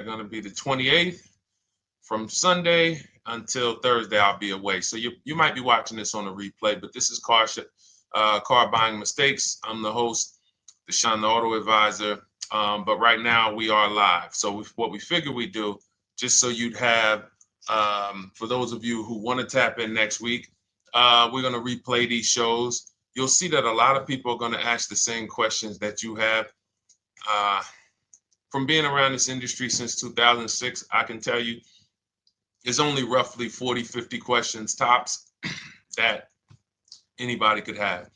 going to be the 28th. From Sunday until Thursday, I'll be away. So you might be watching this on a replay, but this is Car Buying Mistakes. I'm the host, Deshone the Auto Advisor. But right now we are live. So what we figured we'd do, just so you'd have, for those of you who want to tap in next week, we're going to replay these shows. You'll see that a lot of people are going to ask the same questions that you have. From being around this industry since 2006, I can tell you, there's only roughly 40, 50 questions tops that anybody could have.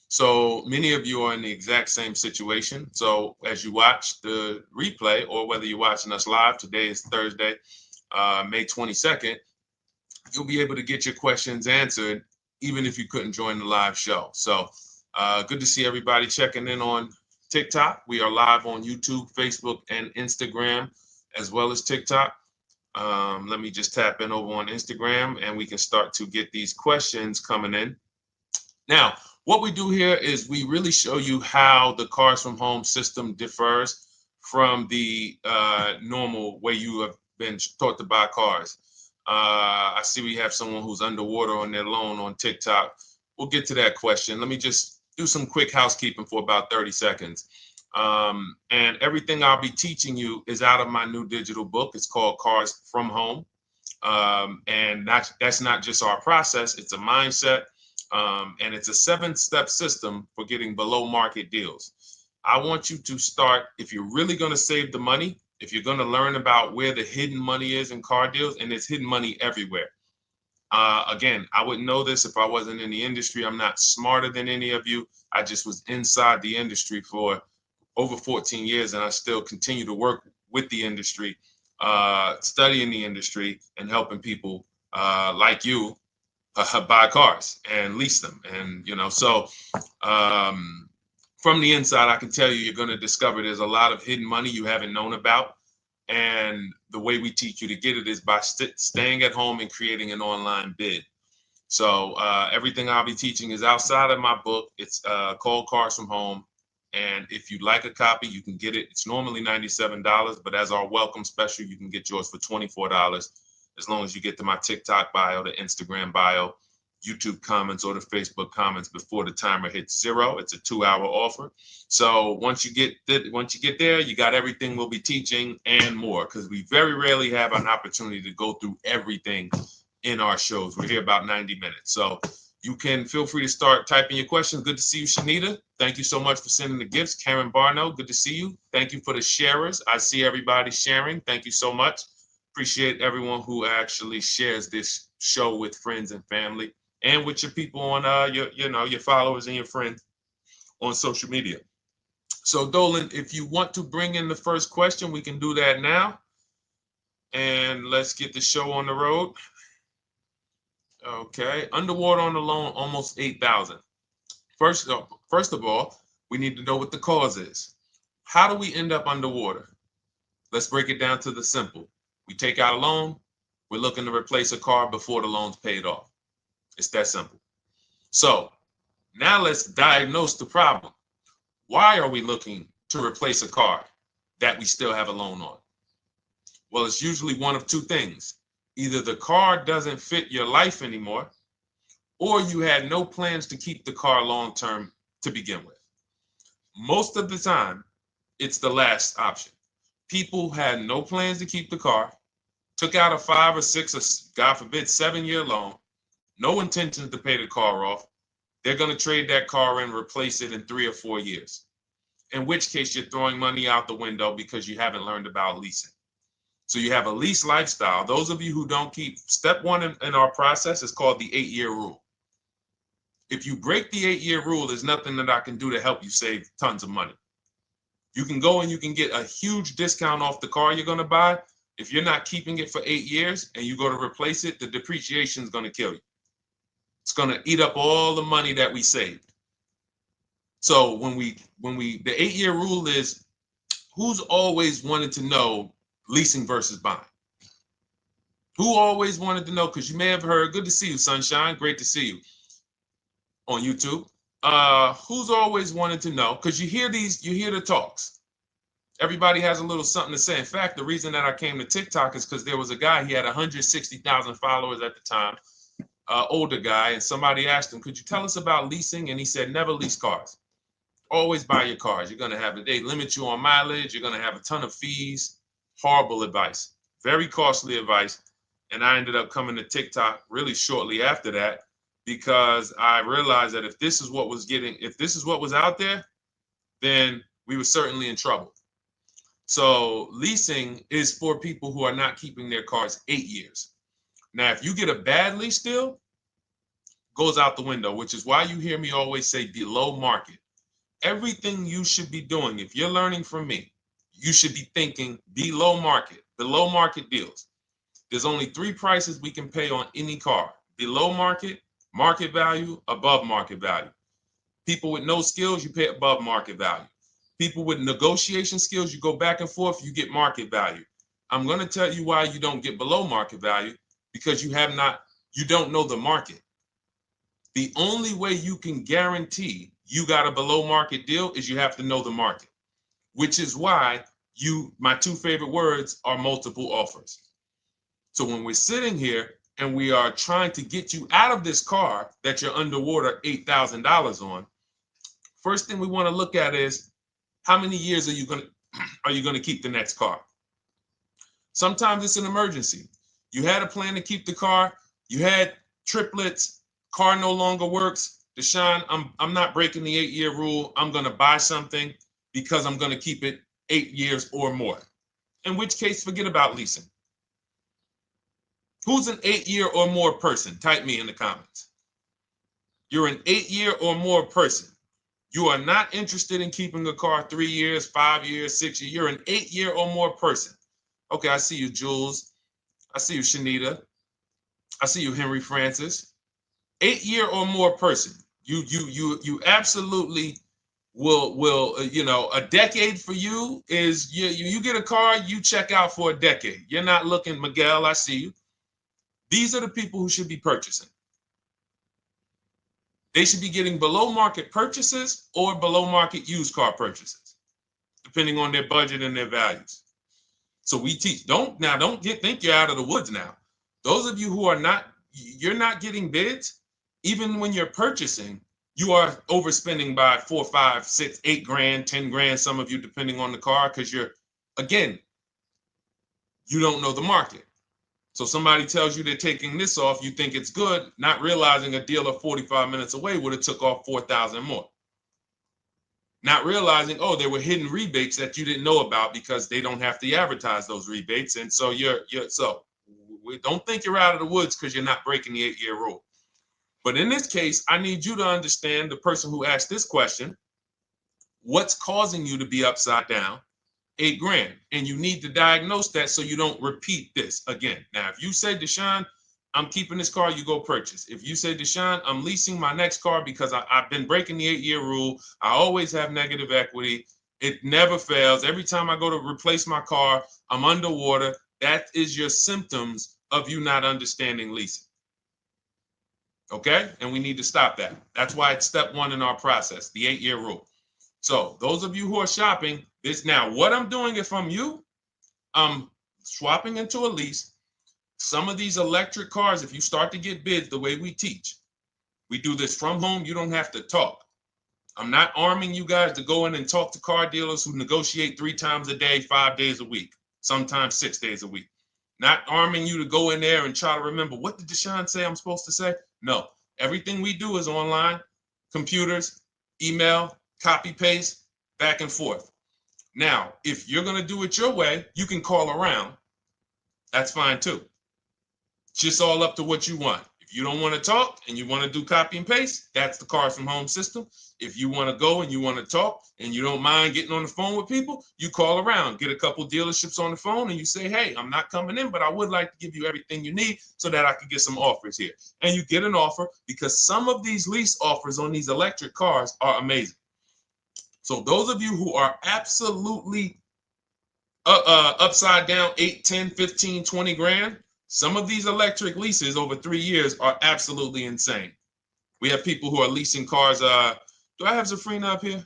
So many of you are in the exact same situation. So as you watch the replay, or whether you're watching us live, today is Thursday, May 22nd, you'll be able to get your questions answered, even if you couldn't join the live show. So good to see everybody checking in on TikTok. We are live on YouTube, Facebook, and Instagram, as well as TikTok. Let me just tap in over on Instagram and we can start to get these questions coming in. Now, what we do here is we really show you how the Cars from Home system differs from the normal way you have been taught to buy cars. I see we have someone who's underwater on their loan on TikTok. We'll get to that question. Let me just do some quick housekeeping for about 30 seconds. And everything I'll be teaching you is out of my new digital book. It's called Cars from Home. And that's not just our process, it's a mindset. And it's a 7-step system for getting below market deals. I want you to start, if you're really going to save the money, if you're going to learn about where the hidden money is in car deals, and there's hidden money everywhere. Again, I wouldn't know this if I wasn't in the industry. I'm not smarter than any of you. I just was inside the industry for over 14 years, and I still continue to work with the industry, studying the industry and helping people like you buy cars and lease them. And, so from the inside, I can tell you, you're going to discover there's a lot of hidden money you haven't known about. And the way we teach you to get it is by staying at home and creating an online bid. So everything I'll be teaching is outside of my book. It's called Cars from Home. And if you'd like a copy, you can get it. It's normally $97, but as our welcome special, you can get yours for $24, as long as you get to my TikTok bio, the Instagram bio, YouTube comments, or the Facebook comments before the timer hits 0. It's a 2-hour offer. So once you get there, you got everything we'll be teaching and more, because we very rarely have an opportunity to go through everything in our shows. We're here about 90 minutes. So you can feel free to start typing your questions. Good to see you, Shanita. Thank you so much for sending the gifts. Karen Barno, good to see you. Thank you for the sharers. I see everybody sharing. Thank you so much. Appreciate everyone who actually shares this show with friends and family, and with your people on your followers and your friends on social media. So Dolan, if you want to bring in the first question, we can do that now. And let's get the show on the road. Okay, underwater on the loan, almost 8,000. First of all, we need to know what the cause is. How do we end up underwater? Let's break it down to the simple. We take out a loan, we're looking to replace a car before the loan's paid off. It's that simple. So now let's diagnose the problem. Why are we looking to replace a car that we still have a loan on? Well, it's usually one of two things. Either the car doesn't fit your life anymore, or you had no plans to keep the car long-term to begin with. Most of the time, it's the last option. People had no plans to keep the car, took out a 5 or 6 or God forbid 7-year loan, no intentions to pay the car off. They're going to trade that car in, replace it in 3 or 4 years. In which case you're throwing money out the window because you haven't learned about leasing. So you have a lease lifestyle. Those of you who don't keep, step 1 in our process is called the 8-year rule. If you break the 8-year rule, there's nothing that I can do to help you save tons of money. You can go and you can get a huge discount off the car you're going to buy. If you're not keeping it for 8 years and you go to replace it, the depreciation is going to kill you. It's going to eat up all the money that we saved. So the 8-year rule is, who's always wanted to know leasing versus buying? Who always wanted to know? Because you may have heard, good to see you, Sunshine. Great to see you on YouTube. Who's always wanted to know? Because you hear the talks. Everybody has a little something to say. In fact, the reason that I came to TikTok is because there was a guy, he had 160,000 followers at the time, older guy, and somebody asked him, could you tell us about leasing? And he said, never lease cars. Always buy your cars. You're going to have they limit you on mileage. You're going to have a ton of fees. Horrible advice. Very costly advice. And I ended up coming to TikTok really shortly after that because I realized that if this is what was out there, then we were certainly in trouble. So leasing is for people who are not keeping their cars 8 years. Now, if you get a bad lease deal, goes out the window, which is why you hear me always say below market. Everything you should be doing, if you're learning from me, you should be thinking below market deals. There's only 3 prices we can pay on any car: below market, market value, above market value. People with no skills, you pay above market value. People with negotiation skills, you go back and forth, you get market value. I'm going to tell you why you don't get below market value, because you don't know the market. The only way you can guarantee you got a below market deal is you have to know the market, which is why my 2 favorite words are multiple offers. So when we're sitting here and we are trying to get you out of this car that you're underwater $8,000 on, first thing we want to look at is how many years are you going to keep the next car? Sometimes it's an emergency. You had a plan to keep the car, you had triplets, car no longer works. Deshone, I'm not breaking the 8-year rule. I'm going to buy something because I'm going to keep it 8 years or more. In which case, forget about leasing. Who's an 8-year or more person? Type me in the comments. You're an 8-year or more person. You are not interested in keeping a car 3 years, 5 years, 6 years. You're an 8-year or more person. Okay, I see you, Jules. I see you, Shanita. I see you, Henry Francis. 8-year or more person. You absolutely will a decade for you is you get a car, you check out for a decade. You're not looking, Miguel, I see you. These are the people who should be purchasing. They should be getting below market purchases or below market used car purchases, depending on their budget and their values. So we teach, think you're out of the woods now. Those of you who you're not getting bids, even when you're purchasing, you are overspending by 4, 5, 6, 8 grand, 10 grand, some of you, depending on the car, because you don't know the market. So somebody tells you they're taking this off, you think it's good, not realizing a dealer 45 minutes away would have took off 4,000 more. Not realizing, there were hidden rebates that you didn't know about because they don't have to advertise those rebates. And so we don't think you're out of the woods because you're not breaking the 8-year rule. But in this case, I need you to understand, the person who asked this question, what's causing you to be upside down 8 grand? And you need to diagnose that so you don't repeat this again. Now, if you say, Deshone, I'm keeping this car, you go purchase. If you say, Deshone, I'm leasing my next car because I've been breaking the 8-year rule, I always have negative equity, it never fails. Every time I go to replace my car, I'm underwater. That is your symptoms of you not understanding leasing. Okay? And we need to stop that. That's why it's step 1 in our process, the 8-year rule. So those of you who are shopping this now, what I'm doing, if I'm you, I'm swapping into a lease. Some of these electric cars, if you start to get bids the way we teach, we do this from home, you don't have to talk. I'm not arming you guys to go in and talk to car dealers who negotiate 3 times a day, 5 days a week, sometimes 6 days a week. Not arming you to go in there and try to remember, what did Deshone say I'm supposed to say? No, everything we do is online, computers, email, copy, paste, back and forth. Now, if you're going to do it your way, you can call around. That's fine too. It's just all up to what you want. If you don't want to talk and you want to do copy and paste, that's the Cars from Home system. If you want to go and you want to talk and you don't mind getting on the phone with people, you call around, get a couple dealerships on the phone, and you say, hey, I'm not coming in, but I would like to give you everything you need so that I can get some offers here. And you get an offer, because some of these lease offers on these electric cars are amazing. So those of you who are absolutely upside down 8, 10, 15, 20 grand, some of these electric leases over 3 years are absolutely insane. We have people who are leasing cars. Do I have Zafrina up here?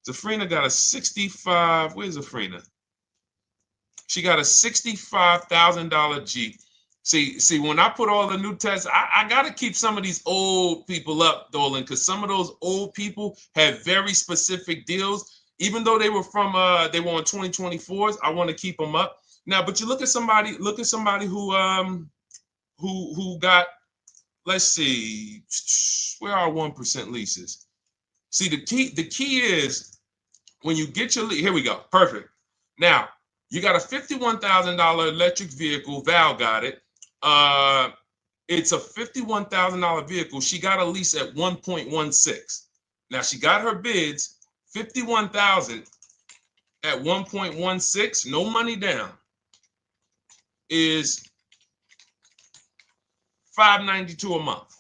Zafrina got a 65. Where's Zafrina? She got a $65,000 Jeep. See, when I put all the new tests, I got to keep some of these old people up, Dolan, because some of those old people have very specific deals. Even though they were on 2024s, I want to keep them up. Now, but you look at somebody who got, let's see, where are 1% leases? See, the key is when you get your lease, here we go, perfect. Now, you got a $51,000 electric vehicle, Val got it. It's a $51,000 vehicle. She got a lease at 1.16. Now she got her bids, 51,000 at 1.16, no money down, is $592 a month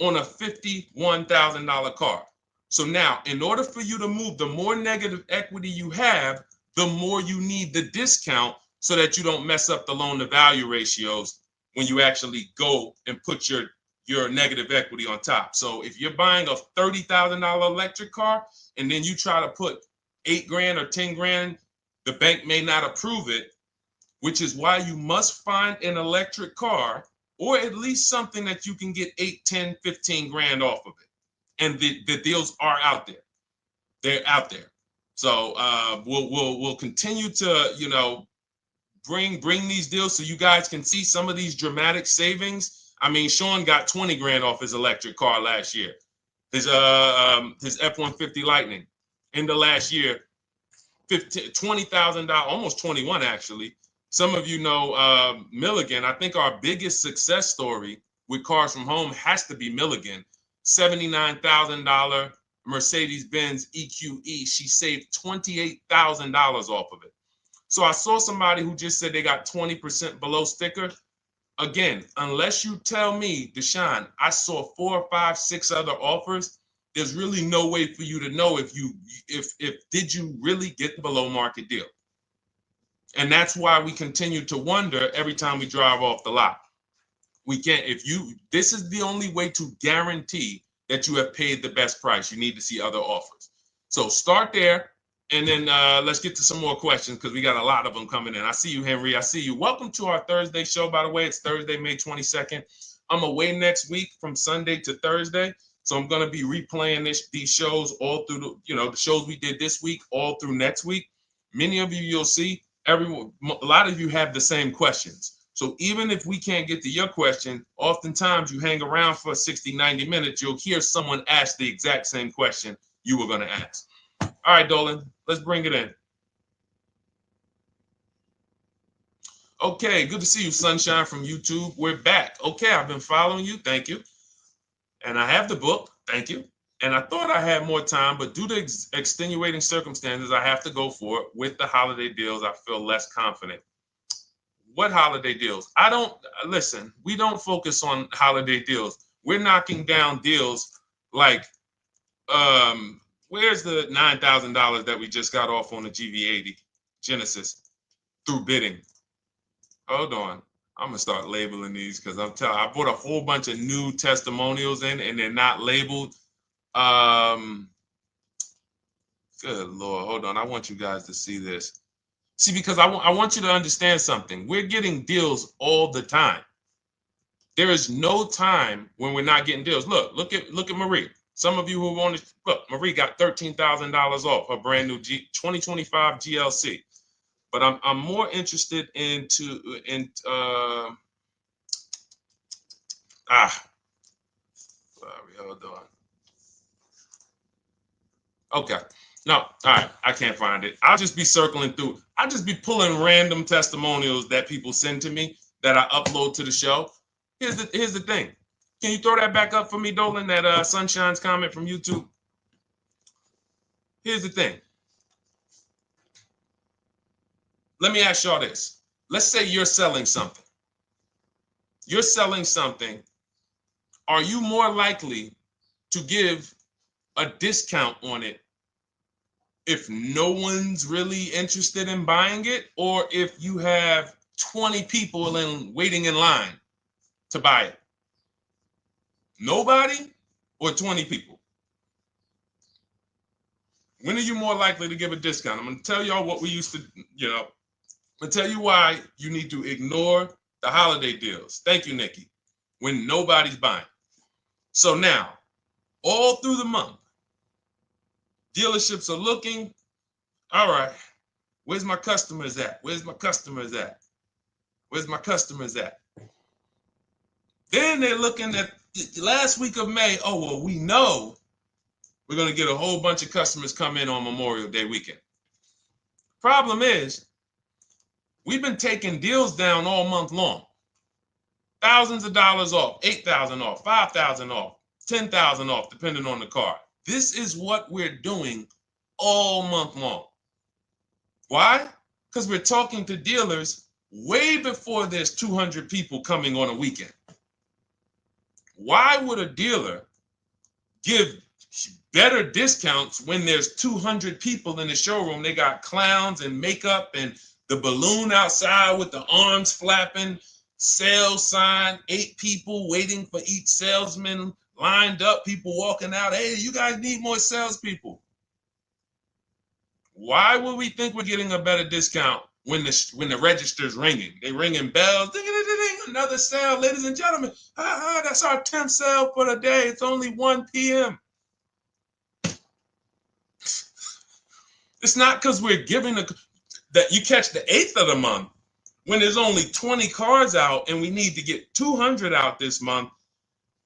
on a $51,000 car. So now, in order for you to move, the more negative equity you have, the more you need the discount so that you don't mess up the loan to value ratios when you actually go and put your negative equity on top. So if you're buying a $30,000 electric car and then you try to put $8,000 or $10,000, the bank may not approve it, which is why you must find an electric car or at least something that you can get 8, 10, 15 grand off of it. And the deals are out there. They're out there. So we'll continue to, bring these deals so you guys can see some of these dramatic savings. I mean, Sean got 20 grand off his electric car last year. His F-150 Lightning in the last year, $20,000, almost 21 actually. Some of you know Milligan. I think our biggest success story with Cars from Home has to be Milligan. $79,000 Mercedes-Benz EQE. She saved $28,000 off of it. So I saw somebody who just said they got 20% below sticker. Again, unless you tell me, Deshone, I saw 4, 5, 6 other offers, there's really no way for you to know if did you really get the below market deal. And that's why we continue to wonder every time we drive off the lot. We can't, this is the only way to guarantee that you have paid the best price. You need to see other offers. So start there. And then let's get to some more questions because we got a lot of them coming in. I see you, Henry. I see you. Welcome to our Thursday show, by the way. It's Thursday, May 22nd. I'm away next week from Sunday to Thursday. So I'm going to be replaying these shows all through, the shows we did this week, all through next week. Many of you, you'll see, a lot of you have the same questions. So even if we can't get to your question, oftentimes you hang around for 60, 90 minutes, you'll hear someone ask the exact same question you were going to ask. All right, Dolan, let's bring it in. Okay, good to see you, Sunshine from YouTube. We're back. Okay, I've been following you. Thank you. And I have the book. Thank you. And I thought I had more time, but due to extenuating circumstances, I have to go for it. With the holiday deals, I feel less confident. What holiday deals? Listen, we don't focus on holiday deals. We're knocking down deals like, where's the $9,000 that we just got off on the GV80 Genesis through bidding? Hold on. I'm going to start labeling these because I bought a whole bunch of new testimonials in and they're not labeled. Good Lord. Hold on. I want you guys to see this. See, because I want you to understand something. We're getting deals all the time. There is no time when we're not getting deals. Look at Marie. Some of you who want to look, Marie got $13,000 off her brand new 2025 GLC. But I'm more interested sorry, hold on. Okay. No, all right, I can't find it. I'll just be circling through. I'll just be pulling random testimonials that people send to me that I upload to the show. Here's the thing. Can you throw that back up for me, Dolan, that Sunshine's comment from YouTube? Here's the thing. Let me ask y'all this. Let's say you're selling something. You're selling something. Are you more likely to give a discount on it if no one's really interested in buying it, or if you have 20 people waiting in line to buy it? Nobody or 20 people? When are you more likely to give a discount? I'm going to tell y'all what we used to, I'm going to tell you why you need to ignore the holiday deals. Thank you, Nikki. When nobody's buying. So now, all through the month, dealerships are looking, all right, where's my customers at? Where's my customers at? Where's my customers at? Then they're looking at the last week of May. Oh, well, we know we're going to get a whole bunch of customers come in on Memorial Day weekend. Problem is, we've been taking deals down all month long. Thousands of dollars off, 8,000 off, 5,000 off, 10,000 off, depending on the car. This is what we're doing all month long. Why? Because we're talking to dealers way before there's 200 people coming on a weekend. Why would a dealer give better discounts when there's 200 people in the showroom? They got clowns and makeup and the balloon outside with the arms flapping, sales sign, 8 people waiting for each salesman lined up, people walking out. Hey, you guys need more salespeople. Why would we think we're getting a better discount when the register's ringing? They ringing bells, ding, ding, ding, ding, another sale, ladies and gentlemen. That's our 10th sale for the day. It's only 1 p.m. It's not because we're giving that you catch the 8th of the month when there's only 20 cars out and we need to get 200 out this month.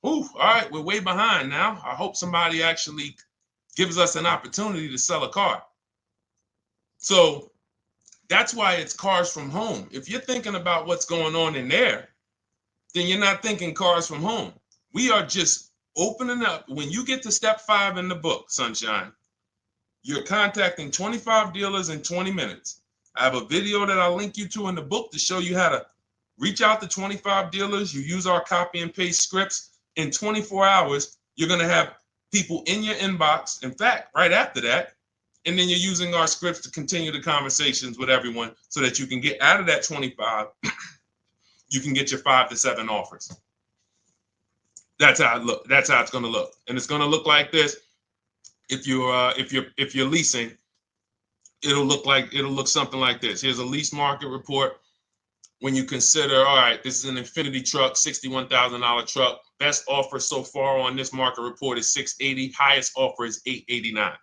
Ooh, all right, we're way behind now. I hope somebody actually gives us an opportunity to sell a car. So that's why it's cars from home. If you're thinking about what's going on in there, then you're not thinking cars from home. We are just opening up. When you get to step 5 in the book, Sunshine, you're contacting 25 dealers in 20 minutes. I have a video that I'll link you to in the book to show you how to reach out to 25 dealers. You use our copy and paste scripts. In 24 hours, you're going to have people in your inbox. In fact, right after that, and then you're using our scripts to continue the conversations with everyone so that you can get out of that 25, you can get your 5 to 7 offers. That's how it look. That's how it's going to look. And it's going to look like this. If you're leasing, it'll look something like this. Here's a lease market report. When you consider, all right, this is an Infinity truck, $61,000 truck. Best offer so far on this market report is $680. Highest offer is $889.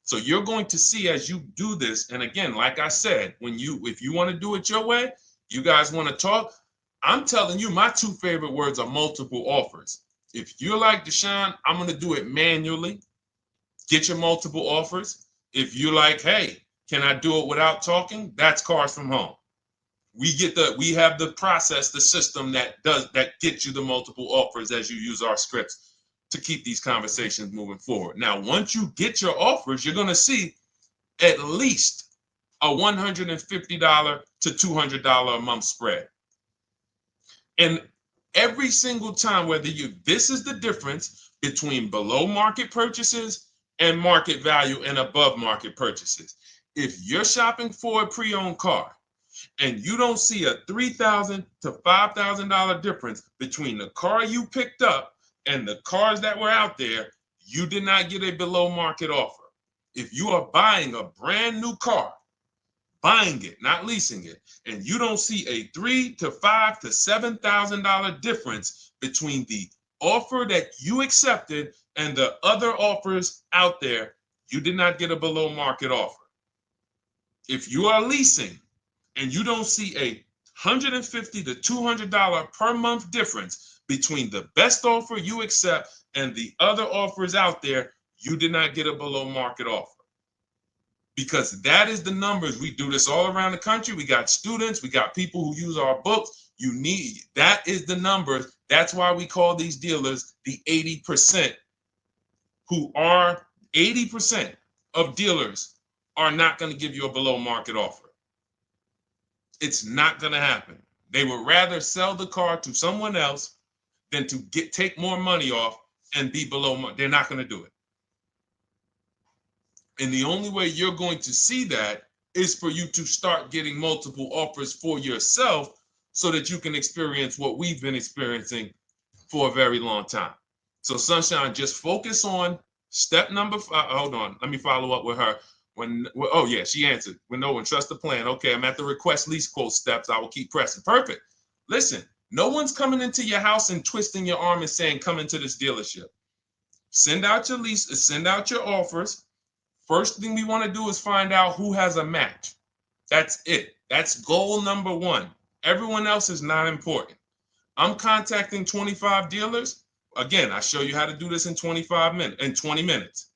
So you're going to see as you do this, and again, like I said, if you want to do it your way, you guys want to talk, I'm telling you, my 2 favorite words are multiple offers. If you're like Deshone, I'm going to do it manually. Get your multiple offers. If you're like, hey, can I do it without talking? That's cars from home. We have the process, the system that gets you the multiple offers as you use our scripts to keep these conversations moving forward. Now, once you get your offers, you're going to see at least a $150 to $200 a month spread. And every single time, this is the difference between below market purchases and market value and above market purchases. If you're shopping for a pre-owned car and you don't see a $3,000 to $5,000 difference between the car you picked up and the cars that were out there, you did not get a below market offer. If you are buying a brand new car, buying it, not leasing it, and you don't see a $3,000 to $5,000 to $7,000 difference between the offer that you accepted and the other offers out there, you did not get a below market offer. If you are leasing and you don't see a $150 to $200 per month difference between the best offer you accept and the other offers out there, you did not get a below market offer. Because that is the numbers. We do this all around the country. We got students, we got people who use our books. That is the numbers. That's why we call these dealers the 80%, who are 80% of dealers are not going to give you a below market offer. It's not going to happen. They would rather sell the car to someone else than to take more money off and be below market. They're not going to do it. And the only way you're going to see that is for you to start getting multiple offers for yourself so that you can experience what we've been experiencing for a very long time. So Sunshine, just focus on Step number 5. Hold on. Let me follow up with her. Oh yeah, she answered. When trust the plan. Okay, I'm at the request lease quote steps. I will keep pressing. Perfect. Listen, no one's coming into your house and twisting your arm and saying, come into this dealership. Send out your lease, send out your offers. First thing we want to do is find out who has a match. That's it. That's goal number 1. Everyone else is not important. I'm contacting 25 dealers. Again, I show you how to do this in 20 minutes.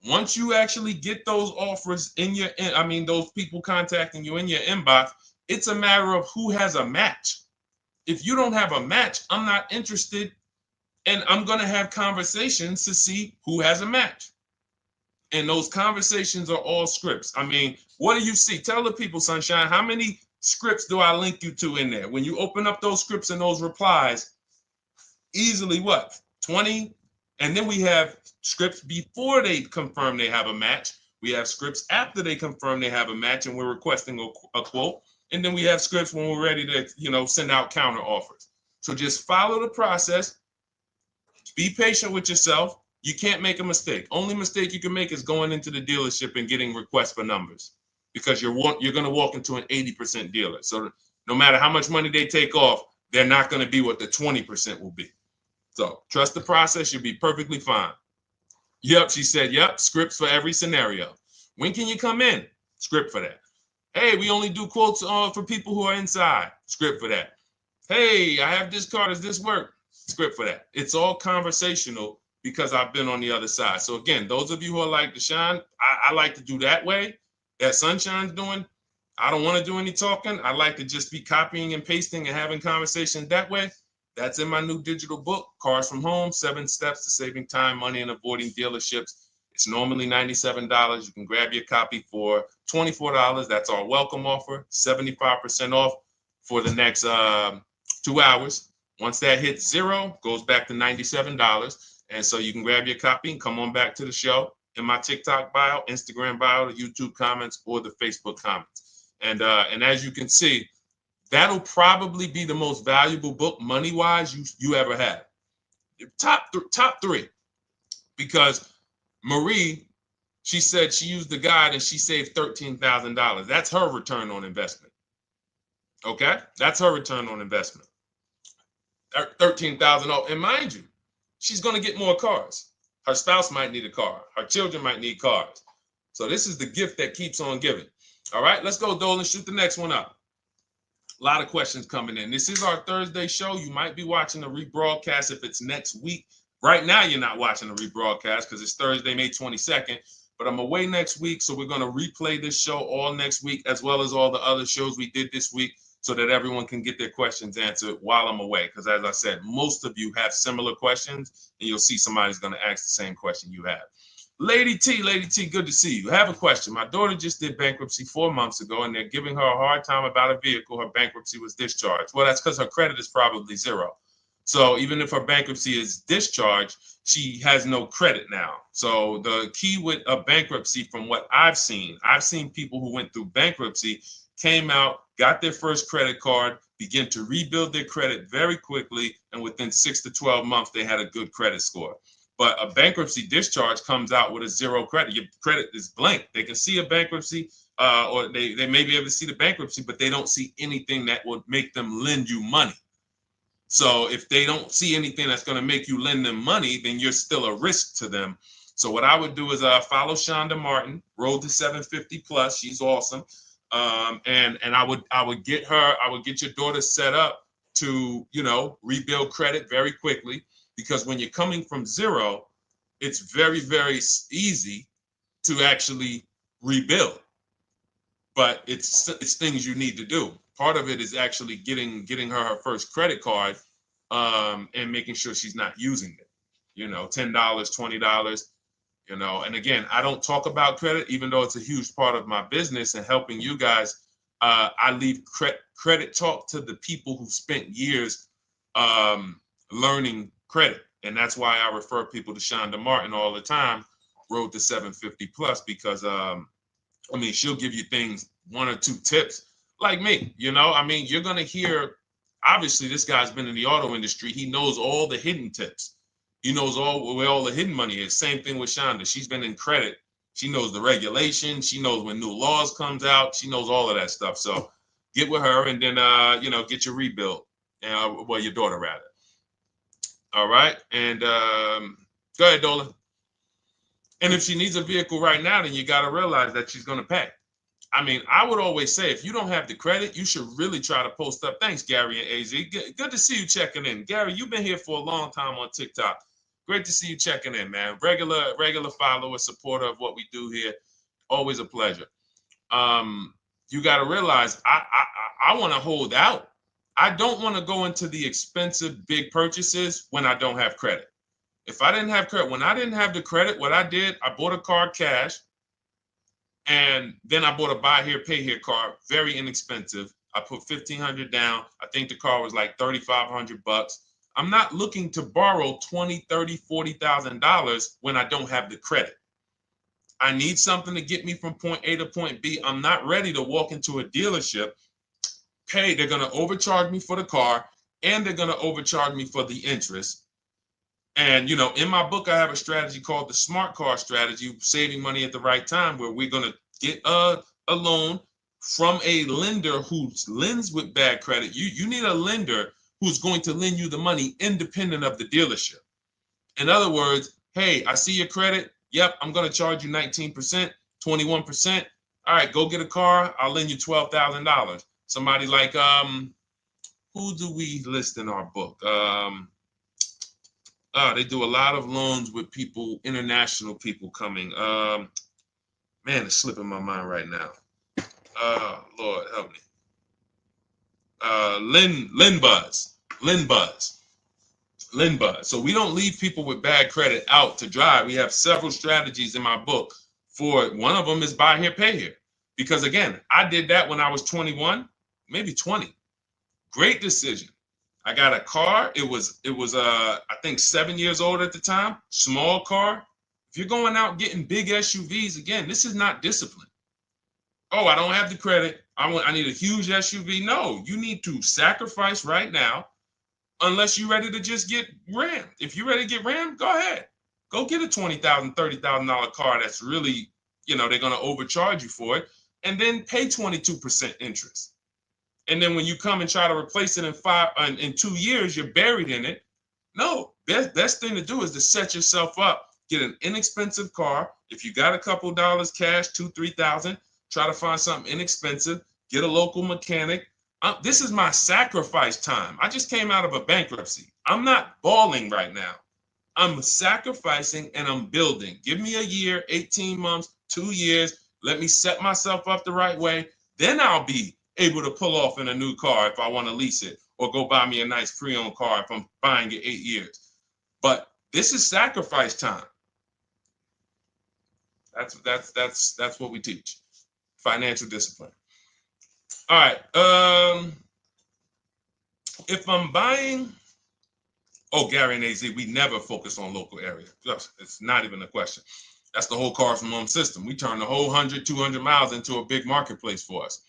Once you actually get those offers those people contacting you in your inbox, it's a matter of who has a match. If you don't have a match, I'm not interested, and I'm going to have conversations to see who has a match. And those conversations are all scripts. I mean, what do you see? Tell the people, Sunshine, how many scripts do I link you to in there? When you open up those scripts and those replies, easily what? 20? And then we have scripts before they confirm they have a match. We have scripts after they confirm they have a match and we're requesting a quote. And then we have scripts when we're ready to, send out counter offers. So just follow the process. Be patient with yourself. You can't make a mistake. Only mistake you can make is going into the dealership and getting requests for numbers, because you're going to walk into an 80% dealer. So no matter how much money they take off, they're not going to be what the 20% will be. So trust the process. You'll be perfectly fine. Yep, she said, yep, scripts for every scenario. When can you come in? Script for that. Hey, we only do quotes for people who are inside. Script for that. Hey, I have this car. Does this work? Script for that. It's all conversational because I've been on the other side. So again, those of you who are like Deshone, I like to do that way, that Sunshine's doing. I don't want to do any talking. I like to just be copying and pasting and having conversations that way. That's in my new digital book, Cars from Home, 7 Steps to Saving Time, Money, and Avoiding Dealerships. It's normally $97. You can grab your copy for $24. That's our welcome offer, 75% off for the next 2 hours. Once that hits 0, goes back to $97. And so you can grab your copy and come on back to the show in my TikTok bio, Instagram bio, the YouTube comments, or the Facebook comments. And as you can see, that'll probably be the most valuable book money-wise you ever had. Top 3. Because Marie, she said she used the guide and she saved $13,000. That's her return on investment. Okay? That's her return on investment. $13,000. And mind you, she's going to get more cars. Her spouse might need a car. Her children might need cars. So this is the gift that keeps on giving. All right, let's go, Dolan. Shoot the next one up. A lot of questions coming in. This is our Thursday show. You might be watching the rebroadcast if it's next week. Right now, you're not watching the rebroadcast because it's Thursday, May 22nd. But I'm away next week, so we're going to replay this show all next week, as well as all the other shows we did this week, so that everyone can get their questions answered while I'm away. Because as I said, most of you have similar questions, and you'll see somebody's going to ask the same question you have. Lady T, good to see you. I have a question. My daughter just did bankruptcy 4 months ago, and they're giving her a hard time about a vehicle. Her bankruptcy was discharged. Well, that's because her credit is probably 0. So even if her bankruptcy is discharged, she has no credit now. So the key with a bankruptcy, from what I've seen people who went through bankruptcy, came out, got their first credit card, began to rebuild their credit very quickly, and within 6 to 12 months, they had a good credit score. But a bankruptcy discharge comes out with a 0 credit. Your credit is blank. They can see a bankruptcy, or they may be able to see the bankruptcy, but they don't see anything that would make them lend you money. So if they don't see anything that's going to make you lend them money, then you're still a risk to them. So what I would do is follow Shonda Martin, Road to 750 Plus. She's awesome. And I would get your daughter set up to, rebuild credit very quickly, because when you're coming from 0, it's very, very easy to actually rebuild. But it's things you need to do. Part of it is actually getting her first credit card, and making sure she's not using it. $10, $20. And again, I don't talk about credit, even though it's a huge part of my business and helping you guys. I leave credit talk to the people who spent years learning credit. And that's why I refer people to Shonda Martin all the time, Road to 750 Plus, because she'll give you things, 1 or 2 tips, like me. You're going to hear, obviously, this guy's been in the auto industry. He knows all the hidden tips, He knows where all the hidden money is. Same thing with Shonda. She's been in credit. She knows the regulation. She knows when new laws comes out. She knows all of that stuff. So get with her and then, get your rebuild. Well, your daughter rather. All right. And go ahead, Dolan. And if she needs a vehicle right now, then you got to realize that she's going to pay. I mean, I would always say if you don't have the credit, you should really try to post up. Thanks, Gary and AZ. Good to see you checking in. Gary, you've been here for a long time on TikTok. Great to see you checking in, man. Regular follower, supporter of what we do here. Always a pleasure. You got to realize I want to hold out. I don't want to go into the expensive big purchases when I don't have credit. If I didn't have credit, when I didn't have the credit, what I did, I bought a car cash, and then I bought a buy here, pay here card, very inexpensive. I put $1,500 down. I think the car was like $3,500. I'm not looking to borrow $20,000, $30,000, $40,000 when I don't have the credit. I need something to get me from point A to point B. I'm not ready to walk into a dealership, pay. They're going to overcharge me for the car, and they're going to overcharge me for the interest. And, in my book, I have a strategy called the smart car strategy, saving money at the right time, where we're going to get a loan from a lender who lends with bad credit. You need a lender who's going to lend you the money independent of the dealership. In other words, hey, I see your credit. Yep, I'm going to charge you 19%, 21%. All right, go get a car. I'll lend you $12,000. Somebody like, who do we list in our book? They do a lot of loans with people, international people coming. Man, it's slipping my mind right now. Lord help me. Linbuzz. So we don't leave people with bad credit out to dry. We have several strategies in my book for it. One of them is buy here, pay here. Because again, I did that when I was 21, maybe 20. Great decision. I got a car. It was I think 7 years old at the time. Small car. If you're going out getting big SUVs, again, this is not discipline. Oh, I don't have the credit. I need a huge SUV. No, you need to sacrifice right now, unless you're ready to just get rammed. If you're ready to get rammed, go ahead. Go get a $20,000, $30,000 car that's really, they're going to overcharge you for it, and then pay 22% interest. And then when you come and try to replace it in 2 years, you're buried in it. No, best thing to do is to set yourself up. Get an inexpensive car. If you got a couple dollars cash, $2,000, $3,000, try to find something inexpensive. Get a local mechanic. This is my sacrifice time. I just came out of a bankruptcy. I'm not balling right now. I'm sacrificing and I'm building. Give me a year, 18 months, 2 years. Let me set myself up the right way. Then I'll be able to pull off in a new car if I want to lease it, or go buy me a nice pre-owned car if I'm buying it 8 years. But this is sacrifice time. That's what we teach. Financial discipline. All right. If I'm buying, Gary and AZ, we never focus on local area. It's not even a question. That's the whole car from home system. We turn the whole 100, 200 miles into a big marketplace for us.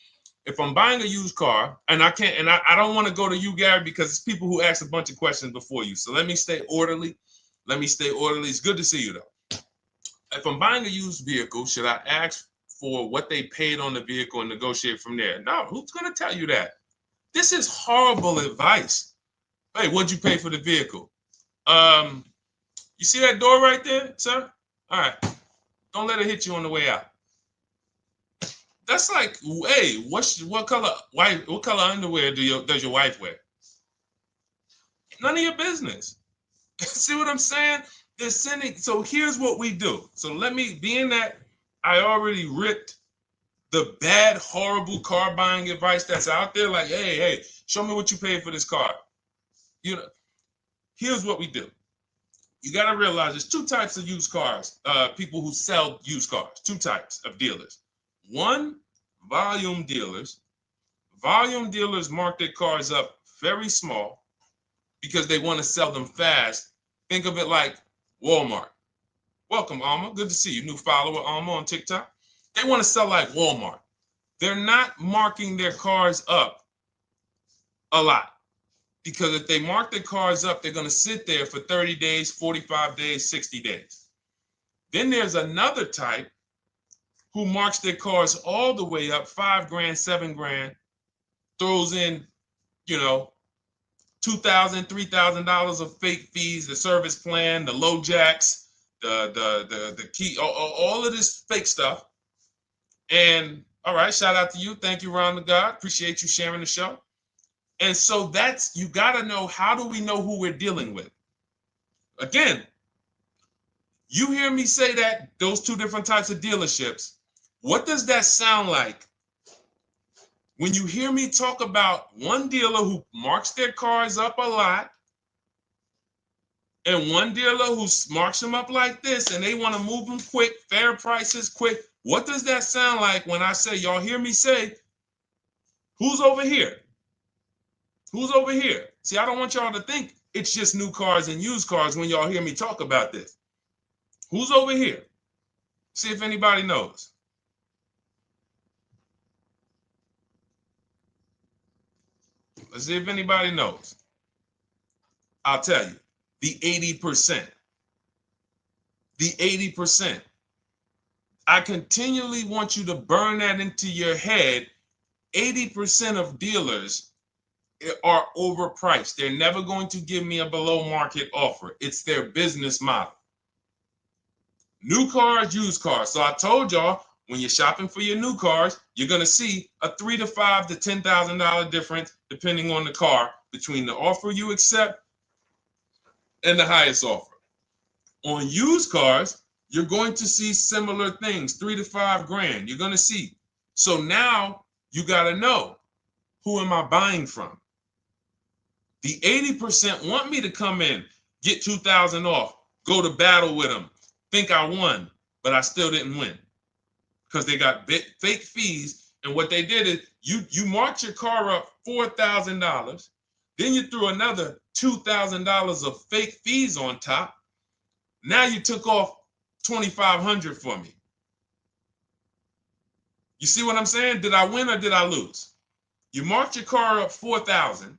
If I'm buying a used car, and I can't, and I don't want to go to you, Gary, because it's people who ask a bunch of questions before you. So let me stay orderly. It's good to see you, though. If I'm buying a used vehicle, should I ask for what they paid on the vehicle and negotiate from there? No, who's going to tell you that? This is horrible advice. Hey, what'd you pay for the vehicle? You see that door right there, sir? All right. Don't let it hit you on the way out. That's like, hey, what color underwear does your wife wear? None of your business. See what I'm saying? They're sending. So here's what we do. So let me, being that I already ripped the bad, horrible car buying advice that's out there, like, hey, show me what you paid for this car. Here's what we do. You got to realize there's two types of used cars, people who sell used cars, two types of dealers. One, volume dealers. Volume dealers mark their cars up very small because they want to sell them fast. Think of it like Walmart. Welcome, Alma. Good to see you. New follower, Alma, on TikTok. They want to sell like Walmart. They're not marking their cars up a lot. Because if they mark their cars up, they're going to sit there for 30 days, 45 days, 60 days. Then there's another type who marks their cars all the way up, 5 grand, 7 grand, throws in, you know, $2,000, $3,000 of fake fees, the service plan, the low jacks, the key, all of this fake stuff. And all right, shout out to you. Thank you, Ron the God. Appreciate you sharing the show. And so that's, you got to know, how do we know who we're dealing with? Again, you hear me say that, those two different types of dealerships. What does that sound like when you hear me talk about one dealer who marks their cars up a lot and one dealer who marks them up like this and they want to move them quick, fair prices, quick? What does that sound like when I say, y'all hear me say, who's over here? Who's over here? See, I don't want y'all to think it's just new cars and used cars when y'all hear me talk about this. Who's over here? See if anybody knows. Let's see if anybody knows. I'll tell you, the 80%. The 80%. I continually want you to burn that into your head. 80% of dealers are overpriced. They're never going to give me a below market offer. It's their business model. New cars, used cars. So I told y'all, when you're shopping for your new cars, you're going to see a $3,000 to $5,000 to $10,000 difference, depending on the car, between the offer you accept and the highest offer. On used cars, you're going to see similar things, 3 to 5 grand. You're going to see. So now you got to know, who am I buying from? The 80% want me to come in, get 2,000 off, go to battle with them, think I won, but I still didn't win because they got fake fees. And what they did is you marked your car up $4,000, then you threw another $2,000 of fake fees on top. Now you took off $2,500 for me. You see what I'm saying? Did I win or did I lose? You marked your car up $4,000.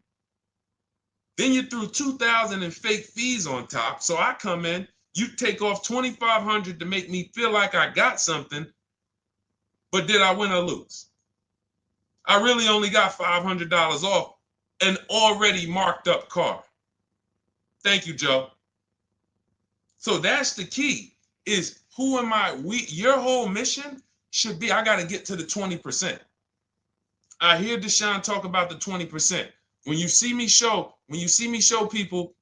Then you threw $2,000 in fake fees on top. So I come in, you take off $2,500 to make me feel like I got something. But did I win or lose? I really only got $500 off an already marked up car. Thank you, Joe. So that's the key, is who am I? Your whole mission should be, I got to get to the 20%. I hear Deshone talk about the 20%. When you see me show people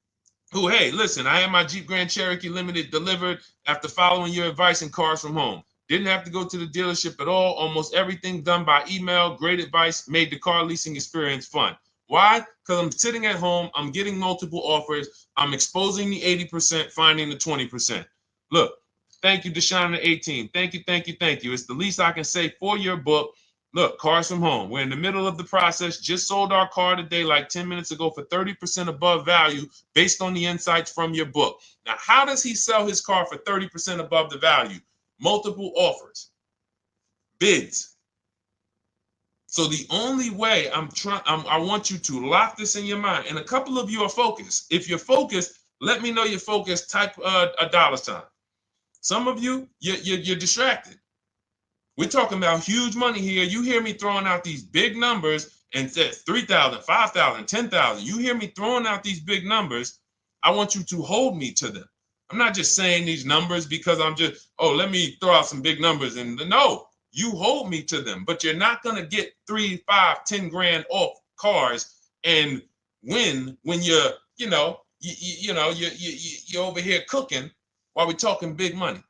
who, hey, listen, I had my Jeep Grand Cherokee Limited delivered after following your advice and cars from home. Didn't have to go to the dealership at all. Almost everything done by email. Great advice. Made the car leasing experience fun. Why? Because I'm sitting at home. I'm getting multiple offers. I'm exposing the 80%, finding the 20%. Look, thank you, Deshone the 18. Thank you, thank you, thank you. It's the least I can say for your book. Look, cars from home. We're in the middle of the process. Just sold our car today, like 10 minutes ago, for 30% above value based on the insights from your book. Now, how does he sell his car for 30% above the value? Multiple offers, bids. So the only way I want you to lock this in your mind. And a couple of you are focused. If you're focused, let me know you're focused. Type a $sign. Some of you, you're distracted. We're talking about huge money here. You hear me throwing out these big numbers and said 3,000, 5,000, 10,000. You hear me throwing out these big numbers. I want you to hold me to them. I'm not just saying these numbers because I'm just, let me throw out some big numbers. And no, you hold me to them, but you're not going to get 3, 5, 10 grand off cars and win when you're over here cooking while we're talking big money.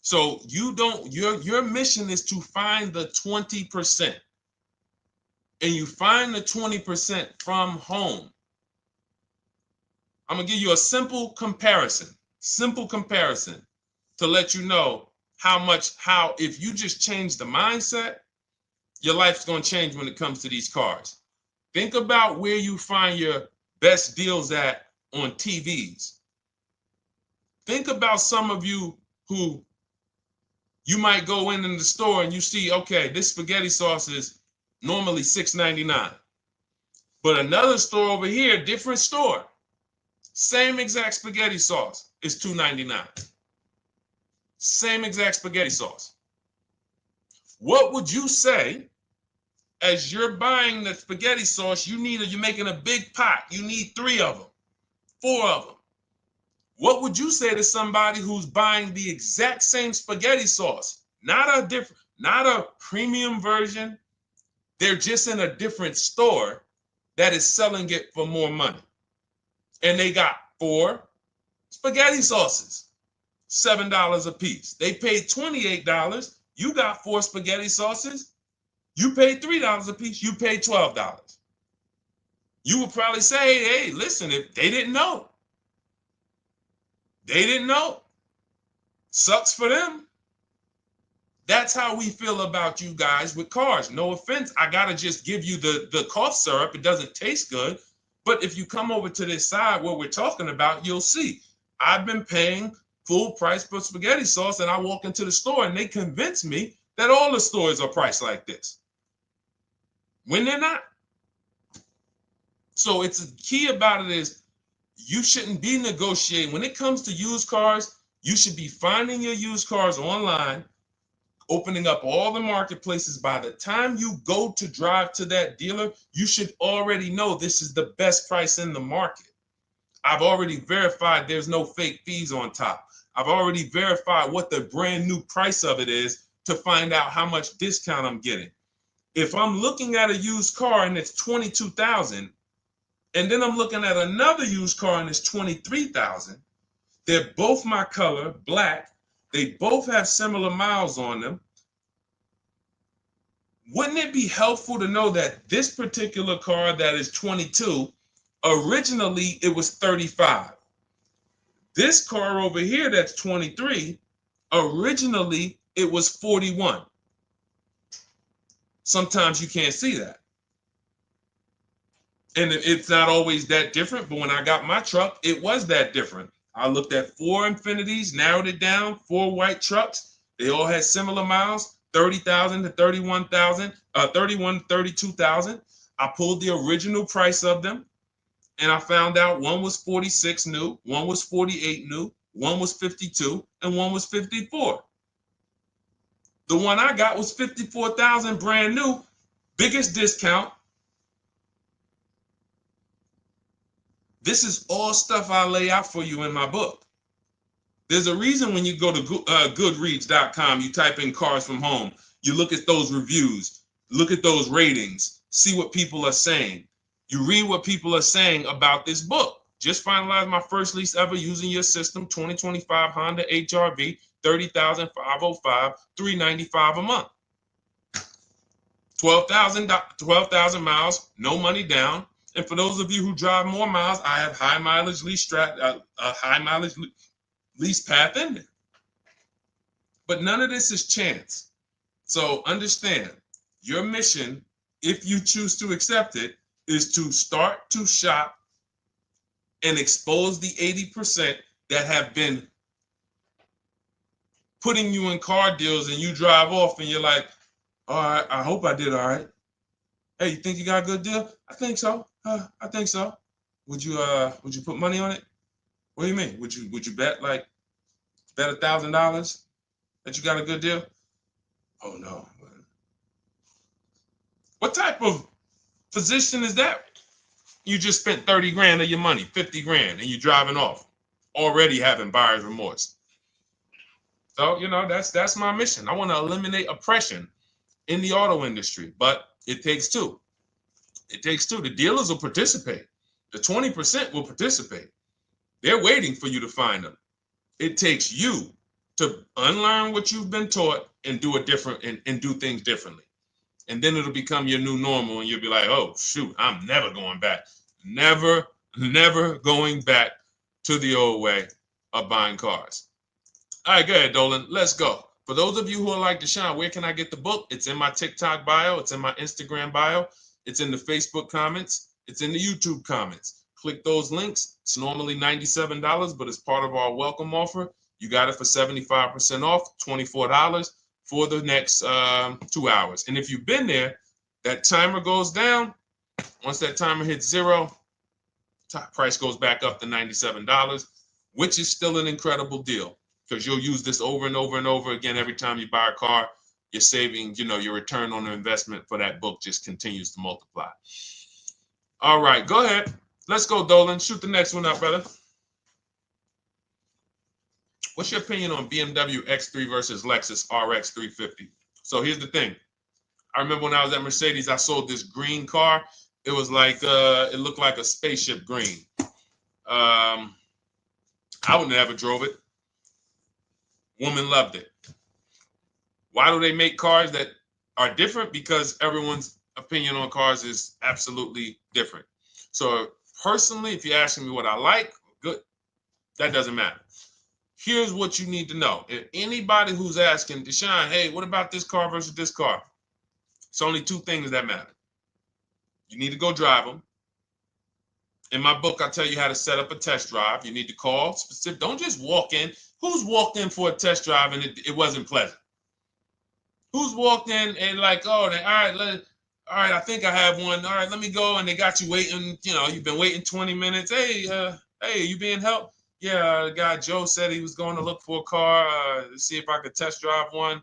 So your mission is to find the 20%. And you find the 20% from home. I'm going to give you a simple comparison to let you know how if you just change the mindset, your life's going to change when it comes to these cars. Think about where you find your best deals at on TVs. Think about some of you who you might go in the store and you see, okay, this spaghetti sauce is normally $6.99. But another store over here, different store, same exact spaghetti sauce is $2.99. Same exact spaghetti sauce. What would you say as you're buying the spaghetti sauce? You're making a big pot. You need 3 of them, 4 of them. What would you say to somebody who's buying the exact same spaghetti sauce? Not a premium version. They're just in a different store that is selling it for more money. And they got 4 spaghetti sauces, $7 a piece. They paid $28. You got 4 spaghetti sauces. You paid $3 a piece. You paid $12. You would probably say, hey, listen, if they didn't know. They didn't know. Sucks for them. That's how we feel about you guys with cars. No offense. I got to just give you the cough syrup. It doesn't taste good. But if you come over to this side where we're talking about, you'll see. I've been paying full price for spaghetti sauce, and I walk into the store and they convince me that all the stores are priced like this, when they're not. So it's the key about it is you shouldn't be negotiating. When it comes to used cars, you should be finding your used cars online, opening up all the marketplaces. By the time you go to drive to that dealer, you should already know this is the best price in the market. I've already verified there's no fake fees on top. I've already verified what the brand new price of it is to find out how much discount I'm getting. If I'm looking at a used car and it's $22,000, and then I'm looking at another used car and it's $23,000, they're both my color, black. They both have similar miles on them. Wouldn't it be helpful to know that this particular car that is 22, originally it was 35. This car over here that's 23, originally it was 41. Sometimes you can't see that. And it's not always that different, but when I got my truck, it was that different. I looked at 4 Infinities, narrowed it down, 4 white trucks. They all had similar miles, 30,000 to 31,000, 31 to 32,000. I pulled the original price of them, and I found out one was 46 new, one was 48 new, one was 52, and one was 54. The one I got was 54,000 brand new, biggest discount. This is all stuff I lay out for you in my book. There's a reason when you go to Goodreads.com, you type in cars from home, you look at those reviews, look at those ratings, see what people are saying. You read what people are saying about this book. Just finalized my first lease ever using your system, 2025 Honda HR-V, 30,505, $395 a month. 12,000 miles, no money down. And for those of you who drive more miles, I have high mileage lease lease path in there. But none of this is chance. So understand, your mission, if you choose to accept it, is to start to shop and expose the 80% that have been putting you in car deals, and you drive off and you're like, all right, I hope I did all right. Hey, you think you got a good deal? I think so. I think so. Would you put money on it? What do you mean? Would you bet $1,000 that you got a good deal? Oh no. What type of position is that? You just spent 30 grand of your money, 50 grand, and you're driving off, already having buyer's remorse. So, that's my mission. I want to eliminate oppression in the auto industry, but it takes two. It takes two. The dealers will participate. The 20% will participate. They're waiting for you to find them. It takes you to unlearn what you've been taught and do it different and do things differently. And then it'll become your new normal, and you'll be like, oh, shoot, I'm never going back. Never going back to the old way of buying cars. All right, go ahead, Dolan. Let's go. For those of you who are like Deshone, where can I get the book? It's in my TikTok bio. It's in my Instagram bio. It's in the Facebook comments. It's in the YouTube comments. Click those links. It's normally $97, but it's part of our welcome offer. You got it for 75% off, $24 for the next 2 hours. And if you've been there, that timer goes down. Once that timer hits 0, top price goes back up to $97, which is still an incredible deal because you'll use this over and over and over again every time you buy a car. You're saving, your return on the investment for that book just continues to multiply. All right, go ahead. Let's go, Dolan. Shoot the next one up, brother. What's your opinion on BMW X3 versus Lexus RX 350? So here's the thing. I remember when I was at Mercedes, I sold this green car. It was like, it looked like a spaceship green. I would never drove it. Woman loved it. Why do they make cars that are different? Because everyone's opinion on cars is absolutely different. So personally, if you're asking me what I like, good, that doesn't matter. Here's what you need to know. If anybody who's asking, Deshone, hey, what about this car versus this car? It's only two things that matter. You need to go drive them. In my book, I tell you how to set up a test drive. You need to call specific. Don't just walk in. Who's walked in for a test drive and it wasn't pleasant? Who's walked in and like, oh, all right, I think I have one. All right, let me go. And they got you waiting. You've been waiting 20 minutes. Hey, you being helped? Yeah, the guy Joe said he was going to look for a car to see if I could test drive one.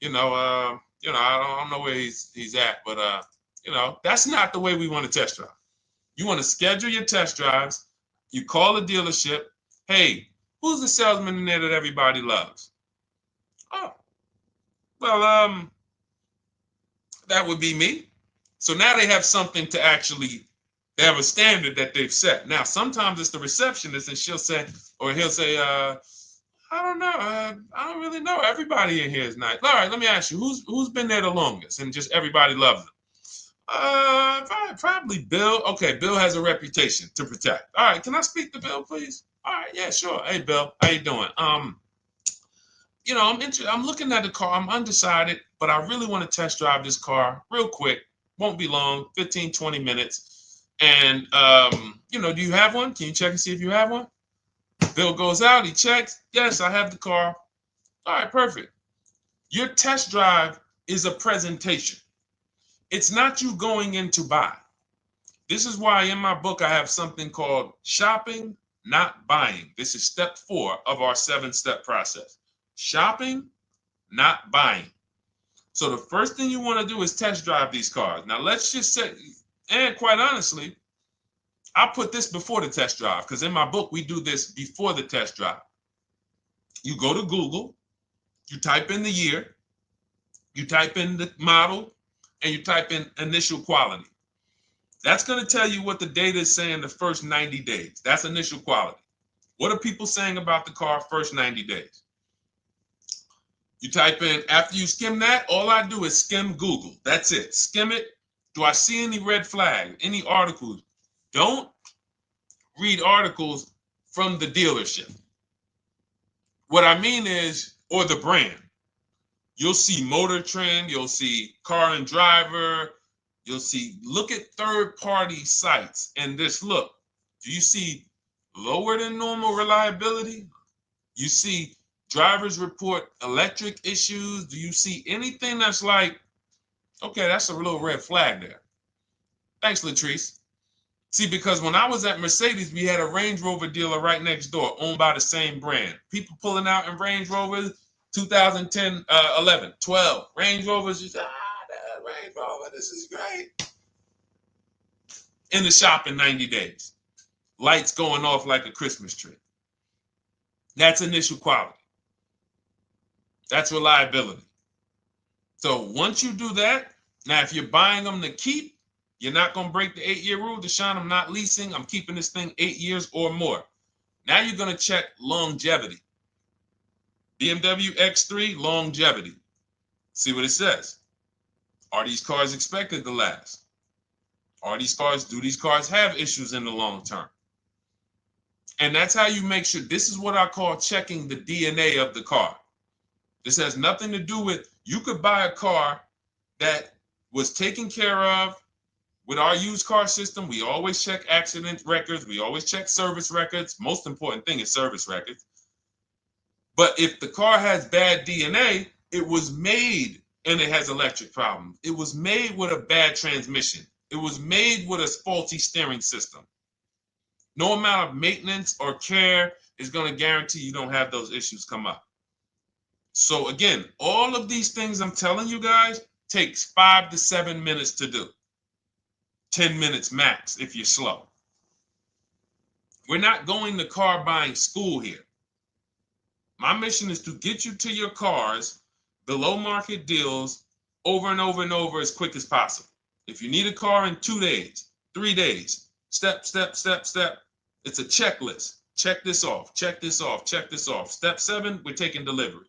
I don't know where he's at, but that's not the way we want to test drive. You want to schedule your test drives. You call the dealership. Hey, who's the salesman in there that everybody loves? Oh, well, that would be me. So now they have something to actually, they have a standard that they've set. Now, sometimes it's the receptionist and he'll say, I don't know. I don't really know. Everybody in here is nice. All right, let me ask you, who's been there the longest? And just everybody loves them. Probably Bill. Okay, Bill has a reputation to protect. All right, can I speak to Bill, please? All right, yeah, sure. Hey, Bill, how you doing? I'm looking at the car. I'm undecided, but I really want to test drive this car real quick. Won't be long, 15, 20 minutes. And do you have one? Can you check and see if you have one? Bill goes out, he checks. Yes, I have the car. All right, perfect. Your test drive is a presentation. It's not you going in to buy. This is why in my book I have something called shopping, not buying. This is step 4 of our 7-step process. Shopping, not buying. So the first thing you want to do is test drive these cars. Now let's just say, and quite honestly, I put this before the test drive because in my book we do this before the test drive. You go to Google, you type in the year, you type in the model, and you type in initial quality. That's going to tell you what the data is saying the first 90 days. That's initial quality. What are people saying about the car first 90 days? You type in, after you skim that, all I do is skim Google. That's it. Skim it. Do I see any red flags, any articles? Don't read articles from the dealership. What I mean is, or the brand. You'll see Motor Trend, you'll see Car and Driver, look at third-party sites and just look. Do you see lower than normal reliability? You see drivers report electric issues? Do you see anything that's like, okay, that's a little red flag there? Thanks, Latrice. See, because when I was at Mercedes, we had a Range Rover dealer right next door owned by the same brand. People pulling out in Range Rovers, 2010, 11, 12. Range Rovers, just, that Range Rover, this is great. In the shop in 90 days. Lights going off like a Christmas tree. That's initial quality. That's reliability. So once you do that, now if you're buying them to keep, you're not going to break the 8-year rule. Deshone, I'm not leasing. I'm keeping this thing 8 years or more. Now you're going to check longevity. BMW X3, longevity. See what it says. Are these cars expected to last? Do these cars have issues in the long term? And that's how you make sure. This is what I call checking the DNA of the car. This has nothing to do with, you could buy a car that was taken care of with our used car system. We always check accident records. We always check service records. Most important thing is service records. But if the car has bad DNA, it was made and it has electric problems. It was made with a bad transmission. It was made with a faulty steering system. No amount of maintenance or care is going to guarantee you don't have those issues come up. So again, all of these things I'm telling you guys takes 5 to 7 minutes to do. 10 minutes max if you're slow. We're not going to car buying school here. My mission is to get you to your cars below market deals over and over and over as quick as possible. If you need a car in 2 days, 3 days, step, step, step, step. It's a checklist. Check this off, check this off, check this off. Step 7, we're taking delivery.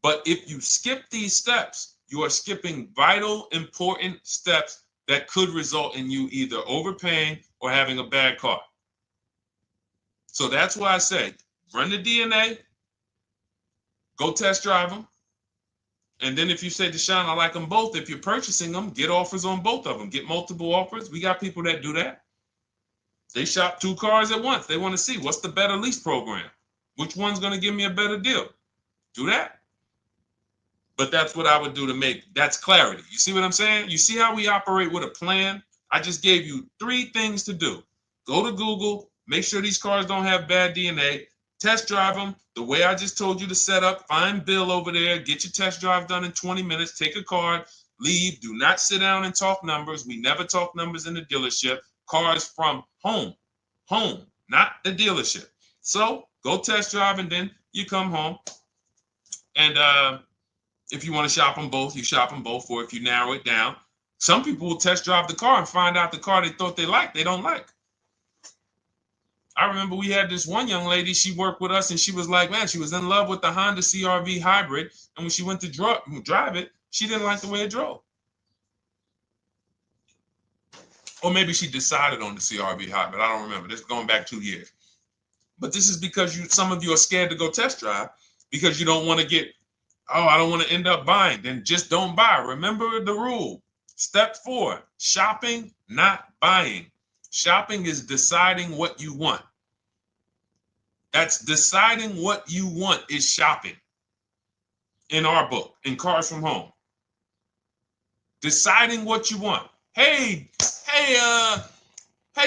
But if you skip these steps, you are skipping vital, important steps that could result in you either overpaying or having a bad car. So that's why I say, run the DNA, go test drive them. And then if you say, Deshone, I like them both, if you're purchasing them, get offers on both of them. Get multiple offers. We got people that do that. They shop 2 cars at once. They want to see what's the better lease program. Which one's going to give me a better deal? Do that. But that's what I would do to make, that's clarity. You see what I'm saying? You see how we operate with a plan? I just gave you 3 things to do. Go to Google, make sure these cars don't have bad DNA, test drive them the way I just told you to set up, find Bill over there, get your test drive done in 20 minutes, take a card, leave, do not sit down and talk numbers. We never talk numbers in the dealership. Cars from home, not the dealership. So go test drive and then you come home. And if you want to shop them both, you shop them both. Or if you narrow it down, some people will test drive the car and find out the car they thought they liked, they don't like. I remember we had this one young lady, she worked with us and she was like, man, she was in love with the Honda CR-V hybrid. And when she went to drive it, she didn't like the way it drove. Or maybe she decided on the CR-V hybrid. I don't remember. This is going back 2 years. But this is because some of you are scared to go test drive because you don't want to get, oh, I don't want to end up buying. Then just don't buy. Remember the rule. Step 4, shopping, not buying. Shopping is deciding what you want. That's deciding what you want is shopping in our book, in Cars from Home. Deciding what you want. Hey,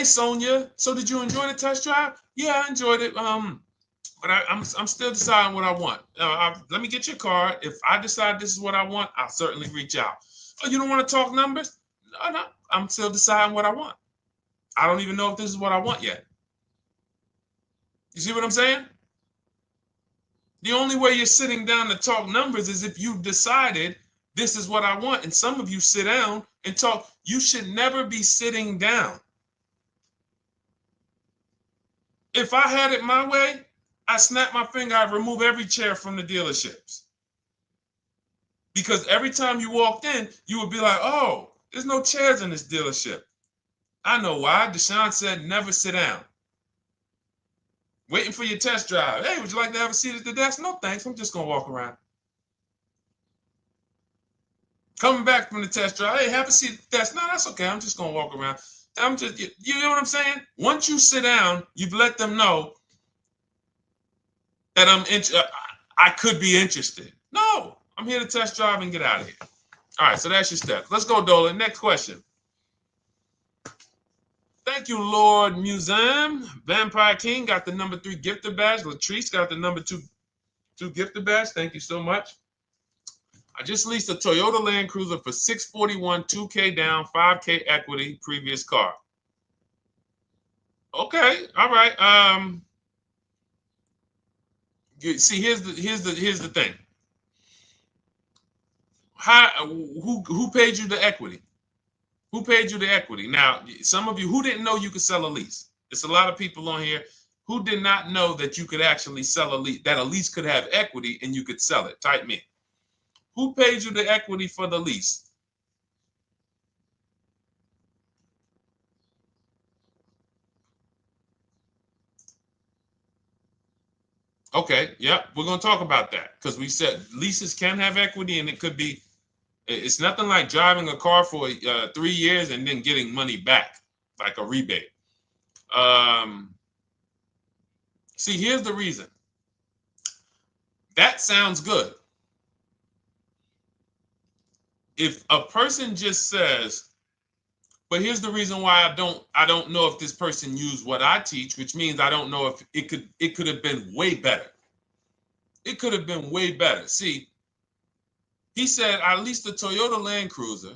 Sonia. So did you enjoy the test drive? Yeah, I enjoyed it. But I'm still deciding what I want. Let me get your card. If I decide this is what I want, I'll certainly reach out. Oh, you don't want to talk numbers? No, I'm still deciding what I want. I don't even know if this is what I want yet. You see what I'm saying? The only way you're sitting down to talk numbers is if you've decided this is what I want. And some of you sit down and talk. You should never be sitting down. If I had it my way, I snap my finger, I'd remove every chair from the dealerships. Because every time you walked in, you would be like, oh, there's no chairs in this dealership. I know why. Deshone said never sit down. Waiting for your test drive. Hey, would you like to have a seat at the desk? No, thanks. I'm just going to walk around. Coming back from the test drive. Hey, have a seat at the desk. No, that's okay. I'm just going to walk around. You know what I'm saying? Once you sit down, you've let them know that I could be interested. No, I'm here to test drive and get out of here. All right, so that's your steps. Let's go, Dolan. Next question. Thank you, Lord Museum. Vampire King got the number 3 gifter badge. Latrice got the number 2 gifter badge. Thank you so much. I just leased a Toyota Land Cruiser for $641, $2K down, $5K equity, previous car. Okay, all right. See, here's the thing. Who paid you the equity? Who paid you the equity? Now, some of you who didn't know you could sell a lease. There's a lot of people on here who did not know that you could actually sell a lease, that a lease could have equity and you could sell it. Type me. Who paid you the equity for the lease? Okay, yep, we're going to talk about that because we said leases can have equity and it could be, it's nothing like driving a car for 3 years and then getting money back, like a rebate. See, here's the reason. That sounds good. If a person just says, But here's the reason why I don't know if this person used what I teach, which means I don't know if it could have been way better. It could have been way better. See, he said I leased a Toyota Land Cruiser,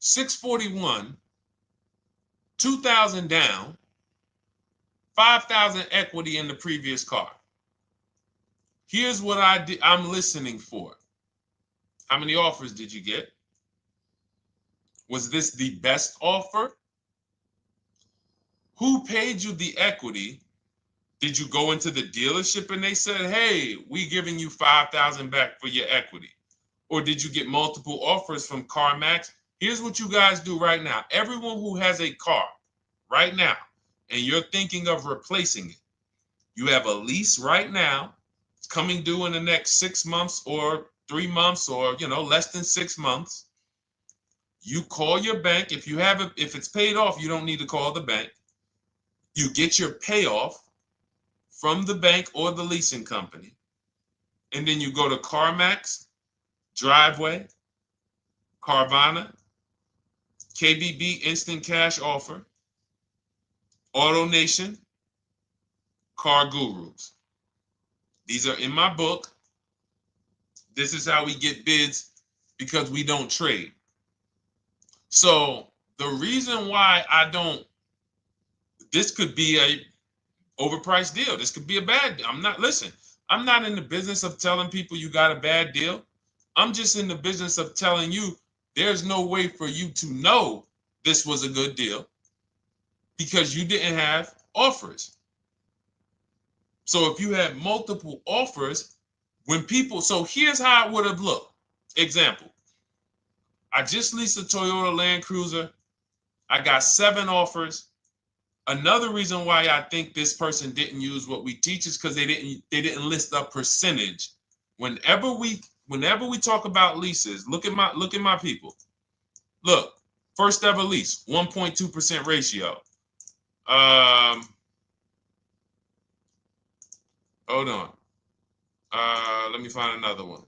641, 2,000 down, 5,000 equity in the previous car. Here's what I'm listening for. How many offers did you get? Was this the best offer? Who paid you the equity? Did you go into the dealership and they said, hey, we giving you 5,000 back for your equity? Or did you get multiple offers from CarMax? Here's what you guys do right now. Everyone who has a car right now, and you're thinking of replacing it, you have a lease right now. It's coming due in the next 6 months or 3 months or, less than 6 months. You call your bank. If it's paid off, you don't need to call the bank. You get your payoff from the bank or the leasing company. And then you go to CarMax, Driveway, Carvana, KBB Instant Cash Offer, AutoNation, Car Gurus. These are in my book. This is how we get bids because we don't trade. So the reason why this could be a overpriced deal. This could be a bad deal. I'm not in the business of telling people you got a bad deal. I'm just in the business of telling you there's no way for you to know this was a good deal because you didn't have offers. So if you had multiple offers, so here's how it would have looked. Example, I just leased a Toyota Land Cruiser. I got 7 offers. Another reason why I think this person didn't use what we teach is because they didn't list a percentage. Whenever we talk about leases, look at my people. Look, first ever lease, 1.2% ratio. Hold on. Let me find another one.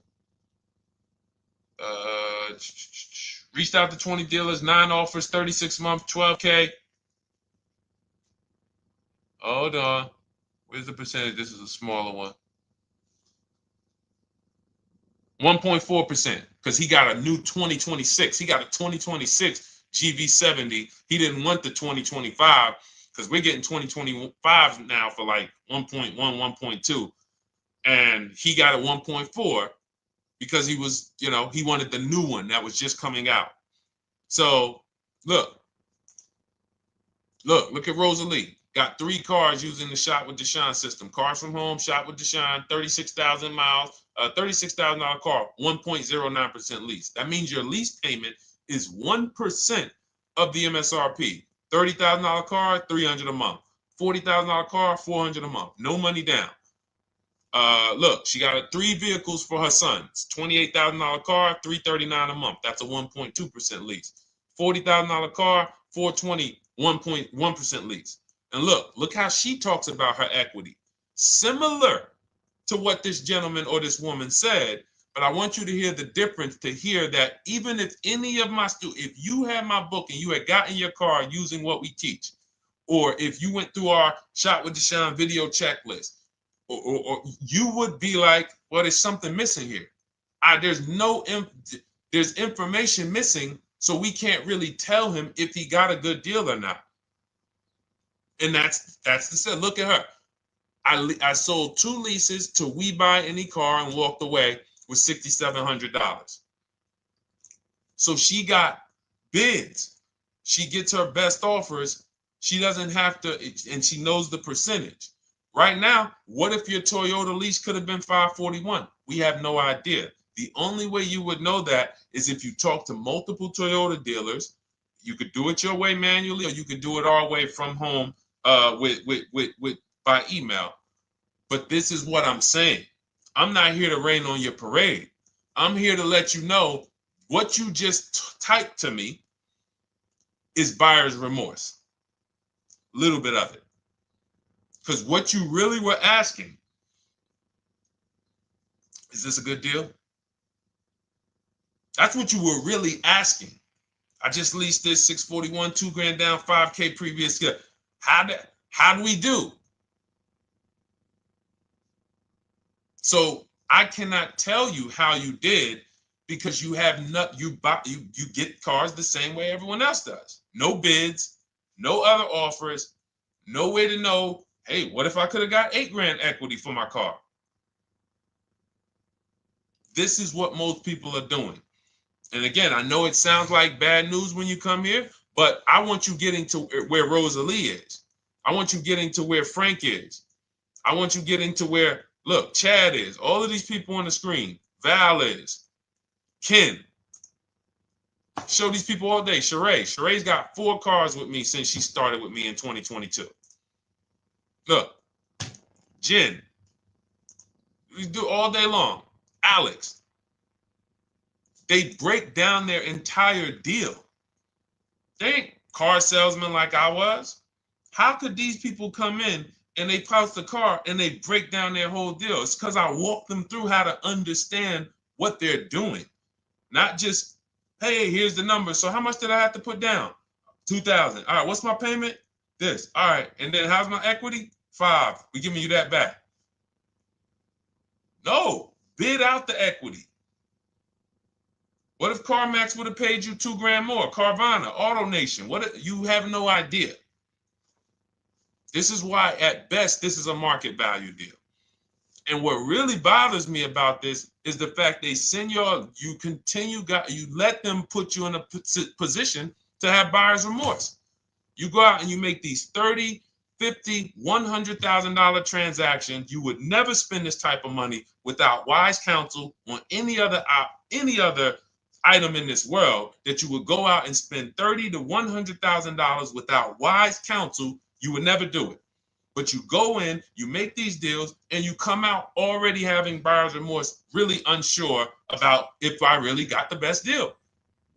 Reached out to 20 dealers, 9 offers, 36 months, 12K. Hold on. Where's the percentage? This is a smaller one. 1.4%, because he got a new 2026. He got a 2026 GV70. He didn't want the 2025 because we're getting 2025 now for like 1.1, 1.2. And he got a 1.4 because he was, he wanted the new one that was just coming out. So look at Rosalie. Got 3 cars using the Shop with Deshone system. Cars from home, Shop with Deshone, 36,000 miles, $36,000 car, 1.09% lease. That means your lease payment is 1% of the MSRP. $30,000 car, $300 a month. $40,000 car, $400 a month. No money down. Look, she got 3 vehicles for her sons. $28,000 car, $339 a month. That's a 1.2% lease. $40,000 car, $420, 1.1% lease. And look how she talks about her equity. Similar to what this gentleman or this woman said, but I want you to hear the difference, to hear that even if any of my students, if you had my book and you had gotten your car using what we teach, or if you went through our Shop with Deshone video checklist, or you would be like, well, there's something missing here. There's information missing, so we can't really tell him if he got a good deal or not. And that's the set. Look at her. I sold 2 leases to We Buy Any Car and walked away with $6,700. So she got bids. She gets her best offers. She doesn't have to, and she knows the percentage. Right now, what if your Toyota lease could have been $541? We have no idea. The only way you would know that is if you talk to multiple Toyota dealers. You could do it your way manually, or you could do it our way from home by email. But this is what I'm saying. I'm not here to rain on your parade. I'm here to let you know what you just typed to me is buyer's remorse. A little bit of it. Because what you really were asking, is this a good deal? That's what you were really asking. I just leased this 641, 2 grand down, 5K previous year. How do we do? So I cannot tell you how you did because you have not you get cars the same way everyone else does. No bids, no other offers, no way to know, hey, what if I could have got 8 grand equity for my car? This is what most people are doing. And again, I know it sounds like bad news when you come here, but I want you getting to where Rosalie is. I want you getting to where Frank is. I want you getting to where, look, Chad is. All of these people on the screen. Val is. Ken. Show these people all day. Sheree. Sheree's got 4 cars with me since she started with me in 2022. Look. Jen. We do all day long. Alex. They break down their entire deal. They ain't car salesmen like I was. How could these people come in and they pounce the car and they break down their whole deal? It's because I walk them through how to understand what they're doing. Not just, hey, here's the number. So how much did I have to put down? 2,000. All right, what's my payment? This. All right, and then how's my equity? 5. We're giving you that back. No, bid out the equity. What if CarMax would have paid you 2 grand more? Carvana, AutoNation, you have no idea. This is why, at best, this is a market value deal. And what really bothers me about this is the fact they send you let them put you in a position to have buyer's remorse. You go out and you make these $30,000, $50,000, $100,000 transactions. You would never spend this type of money without wise counsel on any other item in this world. That you would go out and spend $30,000 to $100,000 without wise counsel. You would never do it. But you go in, you make these deals, and you come out already having buyer's remorse, really unsure about if I really got the best deal.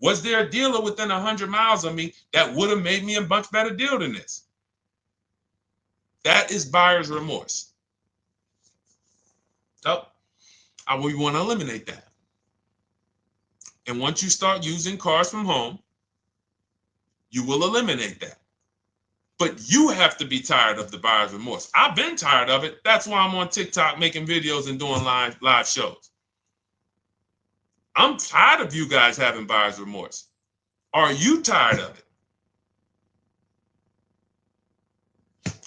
Was there a dealer within 100 miles of me that would have made me a much better deal than this? That is buyer's remorse. So we want to eliminate that. And once you start using cars from home, you will eliminate that. But you have to be tired of the buyer's remorse. I've been tired of it. That's why I'm on TikTok making videos and doing live shows. I'm tired of you guys having buyer's remorse. Are you tired of it?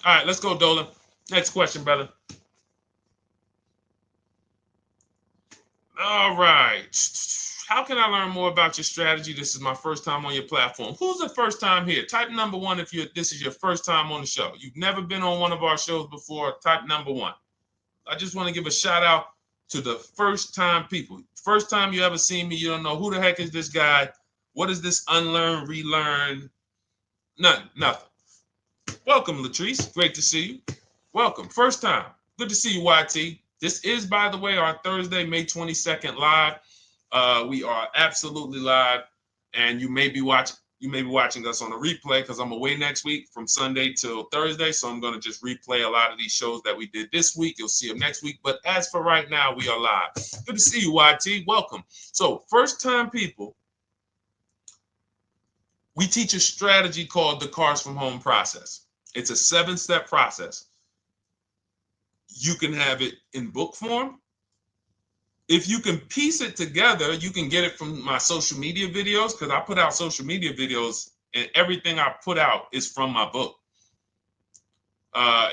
All right, let's go, Dolan. Next question, brother. All right. How can I learn more about your strategy? This is my first time on your platform. Who's the first time here? Type number 1 if this is your first time on the show. You've never been on one of our shows before. Type number 1. I just want to give a shout out to the first time people. First time you ever seen me, you don't know who the heck is this guy. What is this unlearn, relearn? Nothing. Welcome, Latrice. Great to see you. Welcome. First time. Good to see you, YT. This is, by the way, our Thursday, May 22nd live. We are absolutely live, and you may be watching us on a replay because I'm away next week from Sunday till Thursday, so I'm going to just replay a lot of these shows that we did this week. You'll see them next week, but as for right now, we are live. Good to see you, YT. Welcome. So, first time people, we teach a strategy called the Cars from Home process. It's a 7-step process. You can have it in book form. If you can piece it together, you can get it from my social media videos, because I put out social media videos and everything I put out is from my book.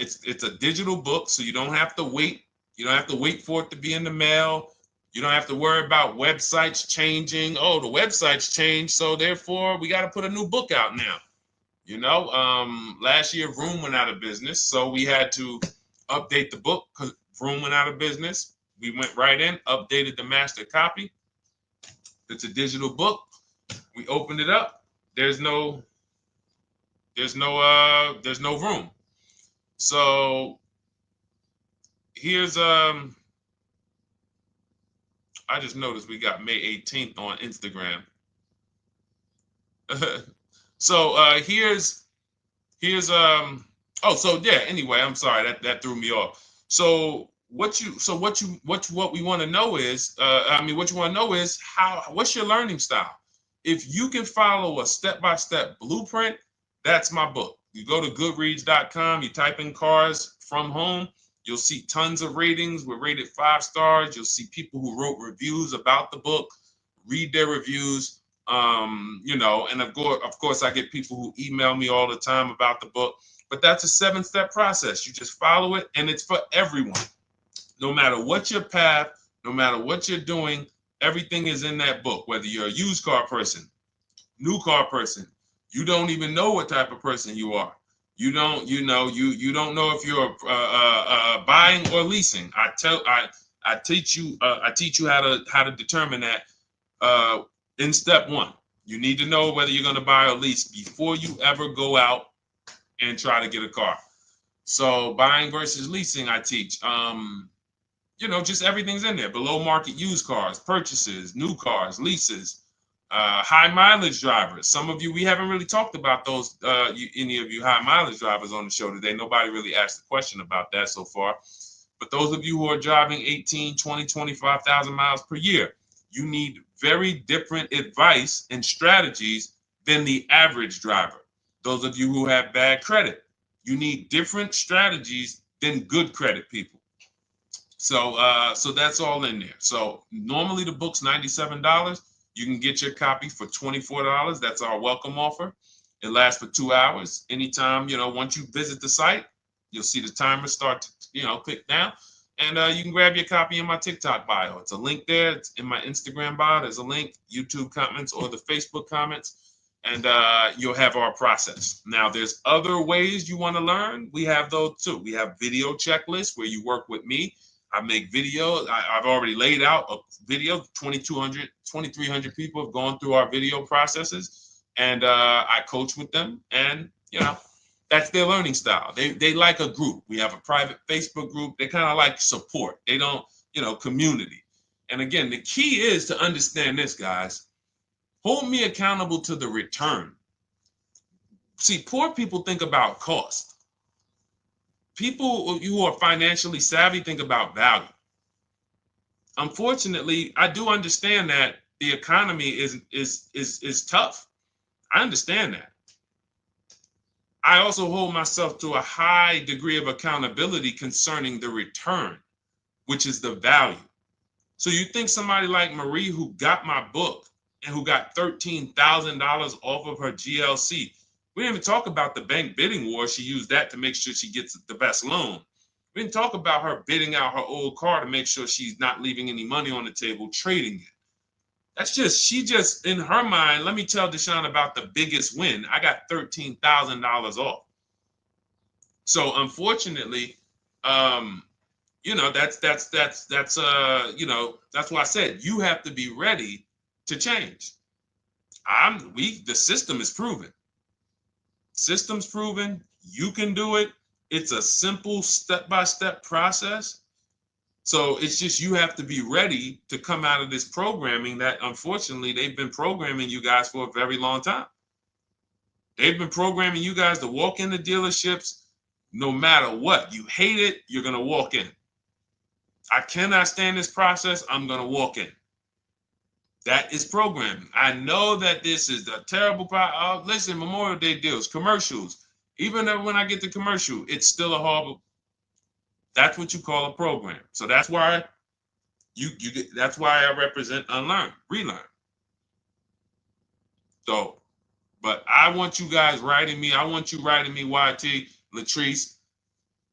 It's a digital book, so you don't have to wait. You don't have to wait for it to be in the mail. You don't have to worry about websites changing. Oh, the website's changed, so therefore we got to put a new book out now. You know, last year Vroom went out of business, so we had to update the book because Vroom went out of business. We went right in, updated the master copy. It's a digital book. We opened it up. There's no room. So here's I just noticed we got May 18th on Instagram. So here's anyway, I'm sorry that threw me off. So what we want to know is what's your learning style? If you can follow a step-by-step blueprint, that's my book. You go to goodreads.com, you type in cars from home, you'll see tons of ratings. We're rated 5 stars. You'll see people who wrote reviews about the book, read their reviews. And of course, I get people who email me all the time about the book. But that's a 7-step process. You just follow it, and it's for everyone. No matter what your path, no matter what you're doing, everything is in that book. Whether you're a used car person, new car person, you don't even know what type of person you are. You don't know if you're buying or leasing. I teach you how to determine that in step 1. You need to know whether you're going to buy or lease before you ever go out and try to get a car. So buying versus leasing, I teach. Just everything's in there. Below market used cars, purchases, new cars, leases, high mileage drivers. Some of you, we haven't really talked about those, any of you high mileage drivers on the show today. Nobody really asked a question about that so far. But those of you who are driving 18, 20, 25,000 miles per year, you need very different advice and strategies than the average driver. Those of you who have bad credit, you need different strategies than good credit people. So that's all in there. So normally the book's $97. You can get your copy for $24. That's our welcome offer. It lasts for 2 hours. Anytime, once you visit the site, you'll see the timer start to, click down. And you can grab your copy in my TikTok bio. It's a link there. It's in my Instagram bio. There's a link, YouTube comments or the Facebook comments. And you'll have our process. Now, there's other ways you want to learn. We have those too. We have video checklists where you work with me. I make videos. I've already laid out a video. 2,300 people have gone through our video processes, and I coach with them. And that's their learning style. They like a group. We have a private Facebook group. They kind of like support. They don't, community. And again, the key is to understand this, guys. Hold me accountable to the return. See, poor people think about cost. People who are financially savvy think about value. Unfortunately, I do understand that the economy is tough. I understand that. I also hold myself to a high degree of accountability concerning the return, which is the value. So you think somebody like Marie, who got my book and who got $13,000 off of her GLC, we didn't even talk about the bank bidding war. She used that to make sure she gets the best loan. We didn't talk about her bidding out her old car to make sure she's not leaving any money on the table, trading it. She just, in her mind, let me tell Deshone about the biggest win. I got $13,000 off. So unfortunately, that's why I said you have to be ready to change. The system is proven. System's proven. You can do it. It's a simple step-by-step process. So it's just you have to be ready to come out of this programming that unfortunately they've been programming you guys for a very long time. They've been programming you guys to walk into dealerships no matter what. You hate it, you're going to walk in. I cannot stand this process, I'm going to walk in. That is programming. I know that this is the terrible part. Listen, Memorial Day deals, commercials. Even when I get the commercial, it's still a horrible. That's what you call a program. So that's why that's why I represent unlearn, relearn. So, but I want you guys writing me. I want you writing me, YT, Latrice,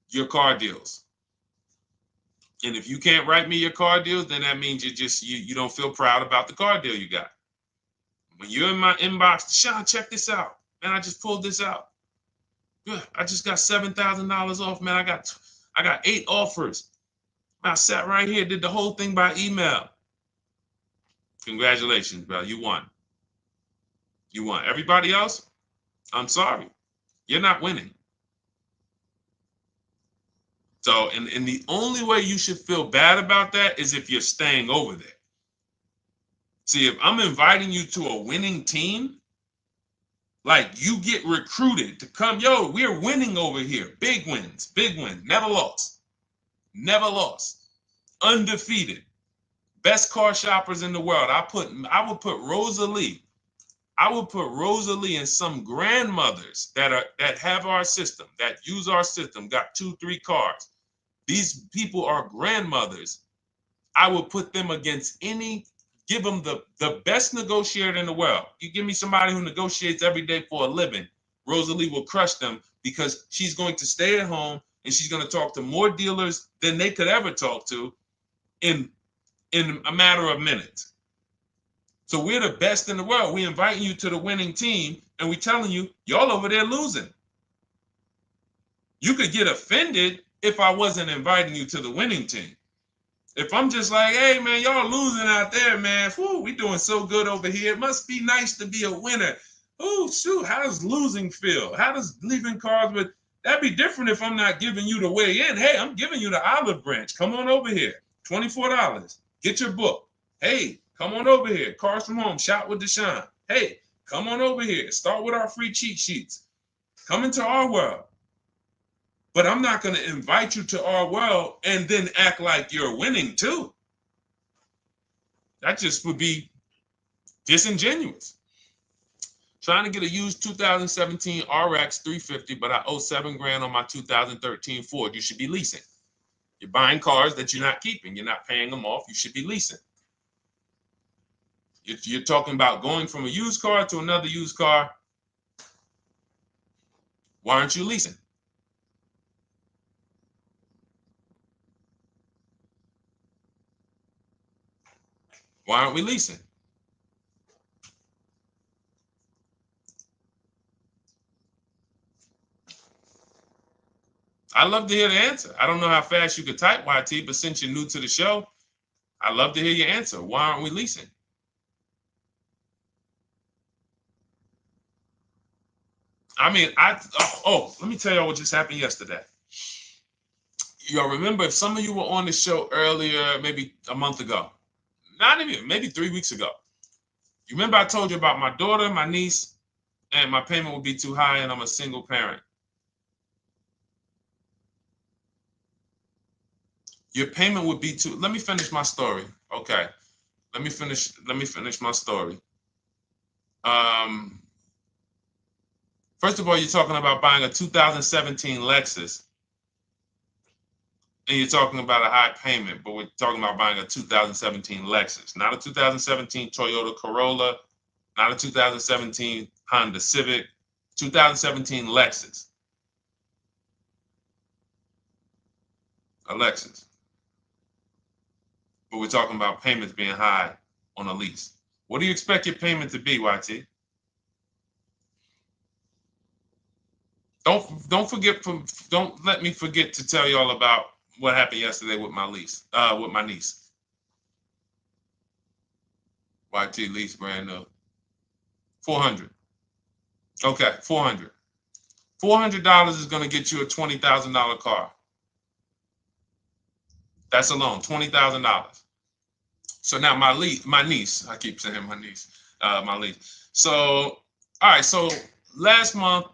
your car deals. And if you can't write me your car deals, then that means you don't feel proud about the car deal you got. When you're in my inbox, Deshone, check this out. Man, I just pulled this out. Good. I just got $7,000 off, man. I got 8 offers. I sat right here, did the whole thing by email. Congratulations, bro. You won. You won. Everybody else, I'm sorry. You're not winning. So, and the only way you should feel bad about that is if you're staying over there. See, if I'm inviting you to a winning team, like you get recruited to come, yo, we're winning over here. Big wins, never lost. Never lost. Undefeated. Best car shoppers in the world. I would put Rosalie I would put Rosalie and some grandmothers that have our system, that use our system, got 2-3 cars. These people are grandmothers. I would put them against give them the best negotiator in the world. You give me somebody who negotiates every day for a living, Rosalie will crush them because she's going to stay at home and she's going to talk to more dealers than they could ever talk to in a matter of minutes. So we're the best in the world. We inviting you to the winning team and we telling you, y'all over there losing. You could get offended if I wasn't inviting you to the winning team. If I'm just like, hey, man, y'all losing out there, man. Whew, we doing so good over here. It must be nice to be a winner. Oh, shoot, how does losing feel? How does leaving cars with... That'd be different if I'm not giving you the way in. Hey, I'm giving you the olive branch. Come on over here. $24. Get your book. Hey, come on over here. Cars from Home. Shop with Deshone. Hey, come on over here. Start with our free cheat sheets. Come into our world. But I'm not going to invite you to our world and then act like you're winning too. That just would be disingenuous. Trying to get a used 2017 RX 350, but I owe $7,000 on my 2013 Ford. You should be leasing. You're buying cars that you're not keeping. You're not paying them off. You should be leasing. You're talking about going from a used car to another used car. Why aren't you leasing? Why aren't we leasing? I'd love to hear the answer. I don't know how fast you could type, YT, but since you're new to the show, I'd love to hear your answer. Why aren't we leasing? I mean, let me tell y'all what just happened yesterday. Y'all remember, if some of you were on the show earlier, maybe a month ago, not even, maybe 3 weeks ago, you remember I told you about my daughter, my niece, and my payment would be too high and I'm a single parent. Your payment would be too... Let me finish my story. Okay. Let me finish my story. First of all, you're talking about buying a 2017 Lexus. And you're talking about a high payment, but we're talking about buying a 2017 Lexus, not a 2017 Toyota Corolla, not a 2017 Honda Civic, 2017 Lexus. A Lexus. But we're talking about payments being high on a lease. What do you expect your payment to be, YT? Don't let me forget to tell y'all about what happened yesterday with my niece. YT lease brand new. 400. Okay, 400. $400 is going to get you a $20,000 car. That's alone, $20,000. So now my niece, I keep saying my niece, my lease. So, all right, so last month,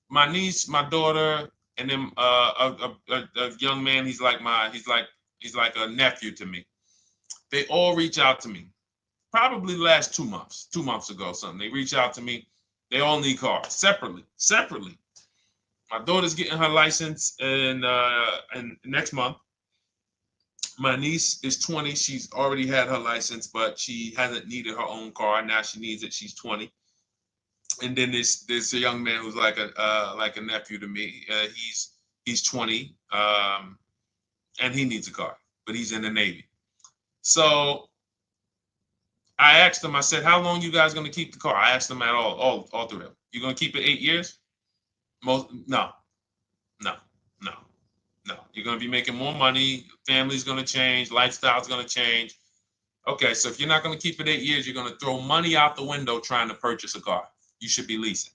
my niece, my daughter, and then a young man, he's like a nephew to me. They all reach out to me. Probably the last 2 months, 2 months ago, something. They reach out to me. They all need cars separately. My daughter's getting her license in next month. My niece is 20. She's already had her license, but she hasn't needed her own car. Now she needs it. She's 20. And then there's a young man who's like a nephew to me. He's 20, and he needs a car, but he's in the Navy. So I asked him. I said, "How long you guys gonna keep the car?" I asked them at all three of them. You gonna keep it 8 years? No. You're gonna be making more money. Family's gonna change. Lifestyle's gonna change. Okay, so if you're not gonna keep it 8 years, you're gonna throw money out the window trying to purchase a car. You should be leasing.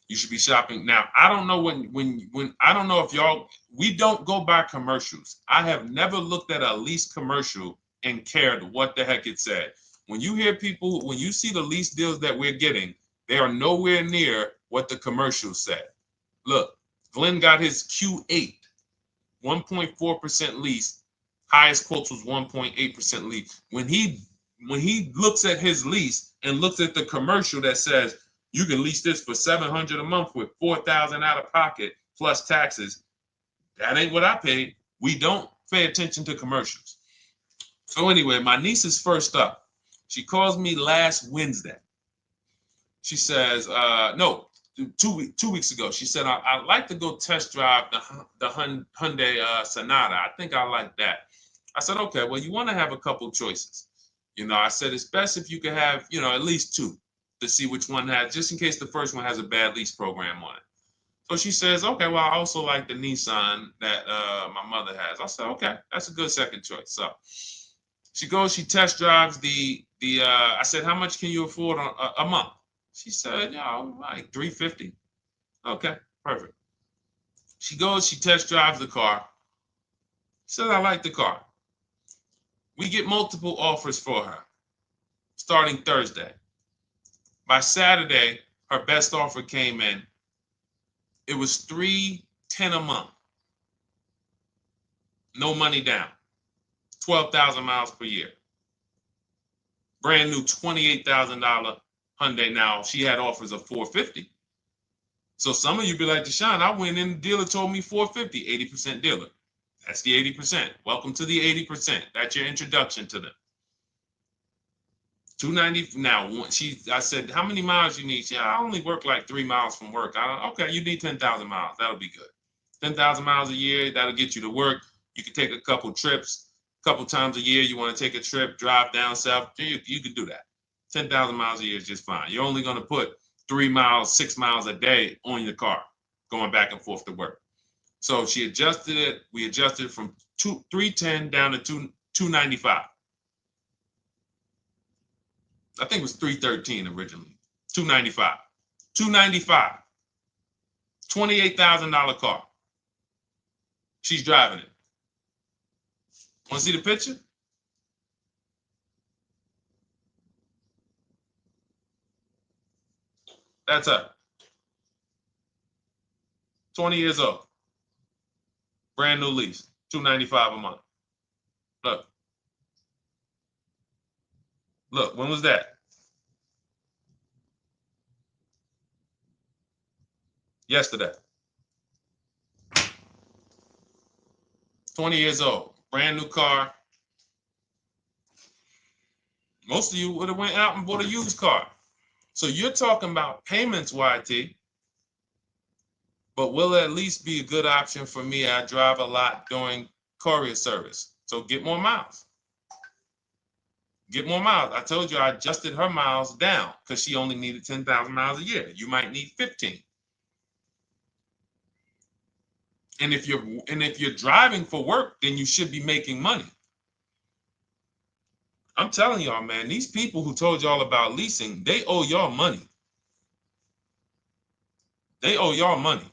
You should be shopping. Now, I don't know when I don't know if we don't go by commercials. I have never looked at a lease commercial and cared what the heck it said. When you see the lease deals that we're getting, they are nowhere near what the commercial said. Look, Glenn got his Q8, 1.4% lease. Highest quotes was 1.8% lease. When he when he looks at his lease and looks at the commercial that says you can lease this for $700 a month with $4,000 out of pocket plus taxes, that ain't what I paid. We don't pay attention to commercials. So anyway, my niece is first up. She calls me last Wednesday. She says, no, 2 weeks ago. She said, I'd like to go test drive the Hyundai Sonata. I think I like that. I said, okay, well, you want to have a couple choices. I said, it's best if you could have, at least two to see which one has, just in case the first one has a bad lease program on it. So she says, okay, well, I also like the Nissan that my mother has. I said, okay, that's a good second choice. So she goes, she test drives I said, how much can you afford a month? She said, like $350. Okay, perfect. She goes, she test drives the car. She said, I like the car. We get multiple offers for her starting Thursday. By Saturday, her best offer came in. It was $310 a month. No money down. 12,000 miles per year. Brand new $28,000 Hyundai. Now, she had offers of $450. So some of you be like, Deshone, I went in, the dealer told me $450, 80% dealer. That's the 80%. Welcome to the 80%. That's your introduction to them. $290. Now, I said, how many miles you need? I only work like 3 miles from work. Okay, you need 10,000 miles. That'll be good. 10,000 miles a year, that'll get you to work. You can take a couple trips, a couple times a year. You want to take a trip, drive down south. You can do that. 10,000 miles a year is just fine. You're only going to put 3 miles, 6 miles a day on your car, going back and forth to work. So she adjusted it. We adjusted it from $310 down to $295. I think it was $313 originally. $295. $295. $28,000 car. She's driving it. Want to see the picture? That's her. 20 years old. Brand new lease. $295 a month. Look. Look, when was that? Yesterday. 20 years old. Brand new car. Most of you would have went out and bought a used car. So you're talking about payments, YT. But will it at least be a good option for me? I drive a lot during courier service. So get more miles. Get more miles. I told you I adjusted her miles down because she only needed 10,000 miles a year. You might need 15. And if you're driving for work, then you should be making money. I'm telling y'all, man, these people who told y'all about leasing, they owe y'all money. They owe y'all money.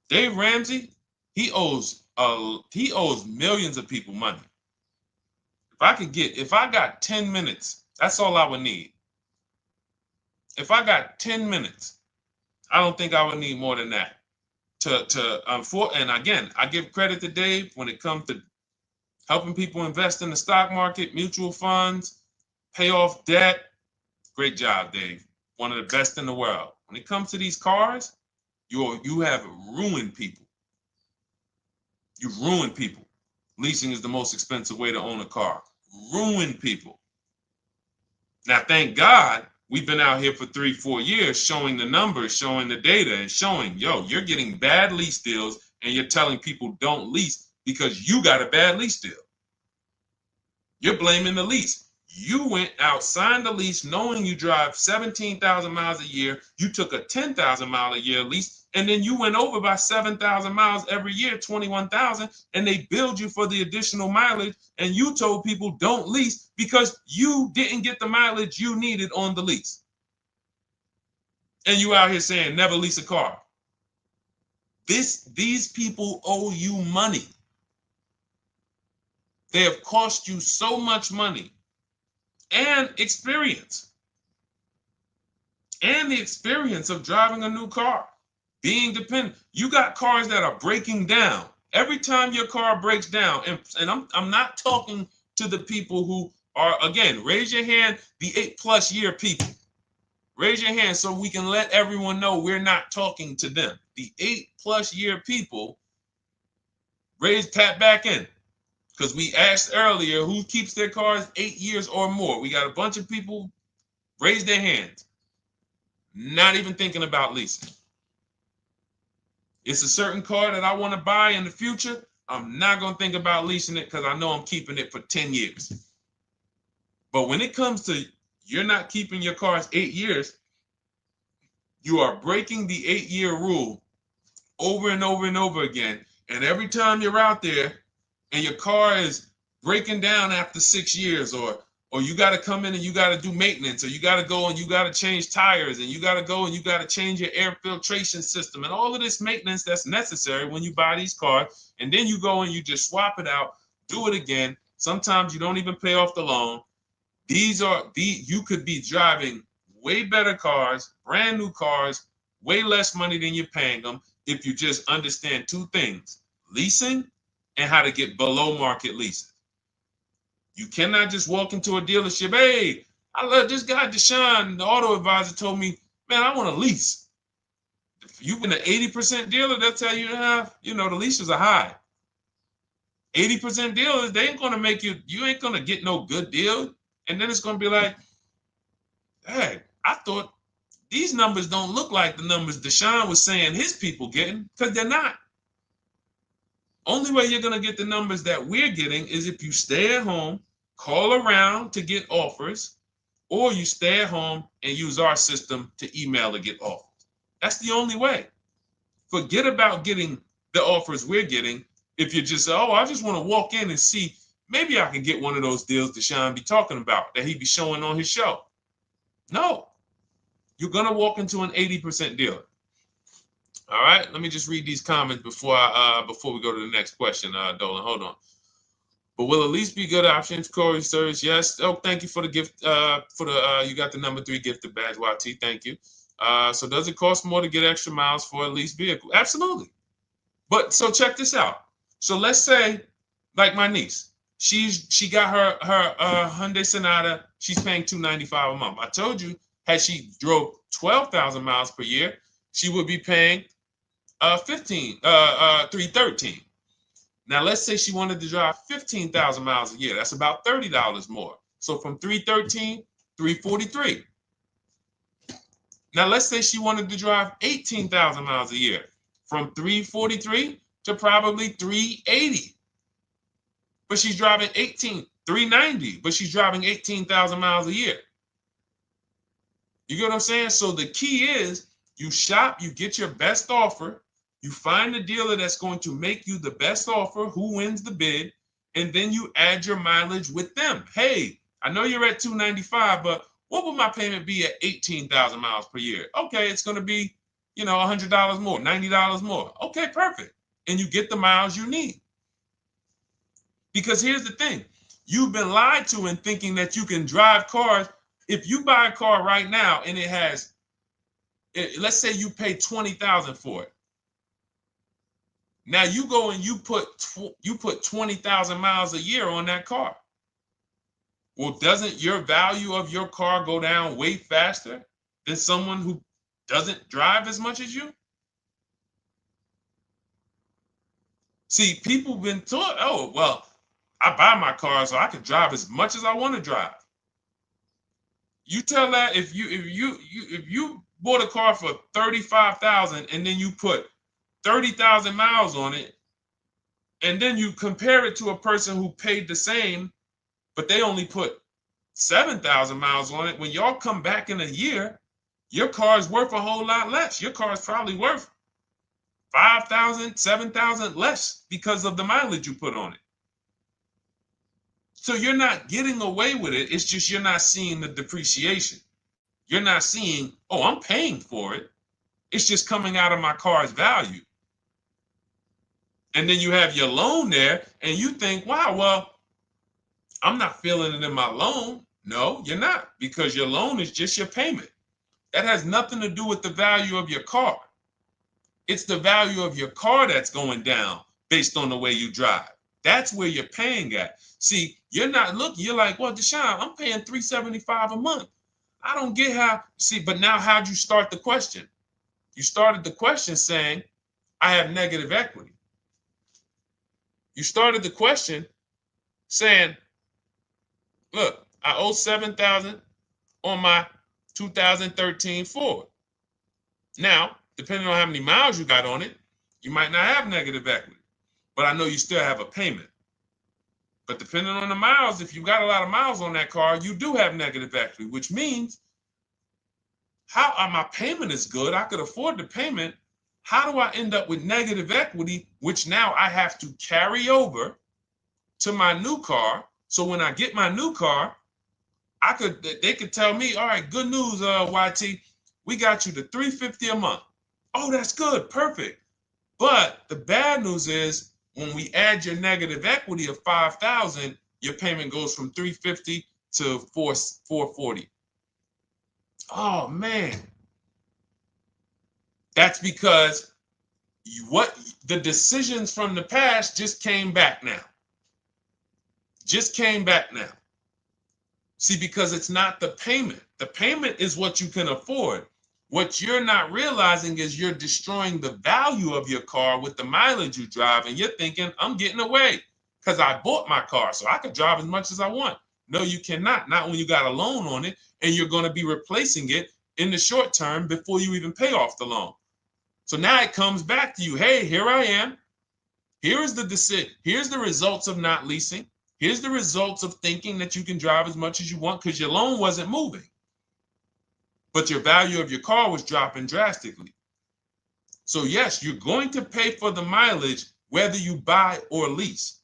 Dave Ramsey, he owes millions of people money. If I got 10 minutes, that's all I would need. If I got 10 minutes, I don't think I would need more than that. And again, I give credit to Dave when it comes to helping people invest in the stock market, mutual funds, pay off debt. Great job, Dave. One of the best in the world. When it comes to these cars, you have ruined people. You've ruined people. Leasing is the most expensive way to own a car. Ruined people. Now, thank God, we've been out here for 3-4 years showing the numbers, showing the data, and showing, you're getting bad lease deals, and you're telling people don't lease because you got a bad lease deal. You're blaming the lease. You went out, signed the lease, knowing you drive 17,000 miles a year. You took a 10,000 mile a year lease, and then you went over by 7,000 miles every year, 21,000, and they billed you for the additional mileage, and you told people don't lease because you didn't get the mileage you needed on the lease. And you out here saying never lease a car. These people owe you money. They have cost you so much money and experience. And the experience of driving a new car, being dependent. You got cars that are breaking down. Every time your car breaks down, and I'm not talking to the people who Or again, raise your hand, the 8+ year people. Raise your hand so we can let everyone know we're not talking to them. The 8+ year people, tap back in. Because we asked earlier who keeps their cars 8 years or more. We got a bunch of people raise their hands. Not even thinking about leasing. It's a certain car that I want to buy in the future. I'm not going to think about leasing it because I know I'm keeping it for 10 years. But when it comes to you're not keeping your cars 8 years, you are breaking the 8-year rule over and over and over again. And every time you're out there and your car is breaking down after 6 years, or you got to come in and you got to do maintenance, or you got to go and you got to change tires, and you got to go and you got to change your air filtration system, and all of this maintenance that's necessary when you buy these cars, and then you go and you just swap it out, do it again. Sometimes you don't even pay off the loan. You could be driving way better cars, brand new cars, way less money than you're paying them if you just understand 2 things: leasing and how to get below market leases. You cannot just walk into a dealership. Hey, I love this guy, Deshone, the auto advisor, told me, man, I want a lease. If you've been an 80% dealer, they'll tell you, the leases are high. 80% dealers, they ain't going to make you ain't going to get no good deal. And then it's going to be like, hey, I thought these numbers don't look like the numbers Deshone was saying his people getting, because they're not. Only way you're going to get the numbers that we're getting is if you stay at home, call around to get offers, or you stay at home and use our system to email to get offers. That's the only way. Forget about getting the offers we're getting. If you just say, oh, I just want to walk in and see, maybe I can get one of those deals Deshone be talking about that he be showing on his show. No, you're going to walk into an 80% dealer. All right, let me just read these comments before we go to the next question, Dolan. Hold on. But will at least be good options, Corey Sturge? Yes. Oh, thank you for the gift. You got the number 3 gifted badge, YT. Thank you. So does it cost more to get extra miles for a leased vehicle? Absolutely. But so check this out. So let's say, like my niece, she got her Hyundai Sonata. She's paying $295 a month. I told you, had she drove 12,000 miles per year, she would be paying $313. Now let's say she wanted to drive 15,000 miles a year. That's about $30 more. So from $313, $343. Now let's say she wanted to drive 18,000 miles a year. From $343 to probably $380. But she's driving $390, but she's driving 18,000 miles a year. You get what I'm saying? So the key is you shop, you get your best offer, you find the dealer that's going to make you the best offer, who wins the bid, and then you add your mileage with them. Hey, I know you're at $295, but what would my payment be at 18,000 miles per year? Okay, it's going to be, $100 more, $90 more. Okay, perfect. And you get the miles you need. Because here's the thing. You've been lied to in thinking that you can drive cars. If you buy a car right now and it has, let's say you pay $20,000 for it. Now you go and you put 20,000 miles a year on that car. Well, doesn't your value of your car go down way faster than someone who doesn't drive as much as you? See, people have been taught, oh, well, I buy my car so I can drive as much as I want to drive. You tell that if you bought a car for $35,000 and then you put 30,000 miles on it, and then you compare it to a person who paid the same, but they only put 7,000 miles on it. When y'all come back in a year, your car is worth a whole lot less. Your car is probably worth 5,000, 7,000 less because of the mileage you put on it. So you're not getting away with it. It's just you're not seeing the depreciation. You're not seeing, oh, I'm paying for it. It's just coming out of my car's value. And then you have your loan there and you think, wow, well, I'm not feeling it in my loan. No, you're not, because your loan is just your payment. That has nothing to do with the value of your car. It's the value of your car that's going down based on the way you drive. That's where you're paying at. See, you're not looking, you're like, well, Deshone, I'm paying $375 a month. I don't get how, see, but now how'd you start the question? You started the question saying, I have negative equity. You started the question saying, look, I owe $7,000 on my 2013 Ford. Now, depending on how many miles you got on it, you might not have negative equity, but I know you still have a payment. But depending on the miles, if you got a lot of miles on that car, you do have negative equity, which means my payment is good. I could afford the payment. How do I end up with negative equity, which now I have to carry over to my new car? So when I get my new car, they could tell me, all right, good news, YT, we got you to $350 a month. Oh, that's good, perfect. But the bad news is when we add your negative equity of $5,000, your payment goes from $350 to $440. Oh man, that's because the decisions from the past just came back now. Just came back now. See, because it's not the payment. The payment is what you can afford. What you're not realizing is you're destroying the value of your car with the mileage you drive, and you're thinking, I'm getting away because I bought my car so I could drive as much as I want. No, you cannot. Not when you got a loan on it, and you're going to be replacing it in the short term before you even pay off the loan. So now it comes back to you. Hey, here I am. Here is the decision. Here's the results of not leasing. Here's the results of thinking that you can drive as much as you want because your loan wasn't moving. But your value of your car was dropping drastically. So yes, you're going to pay for the mileage whether you buy or lease.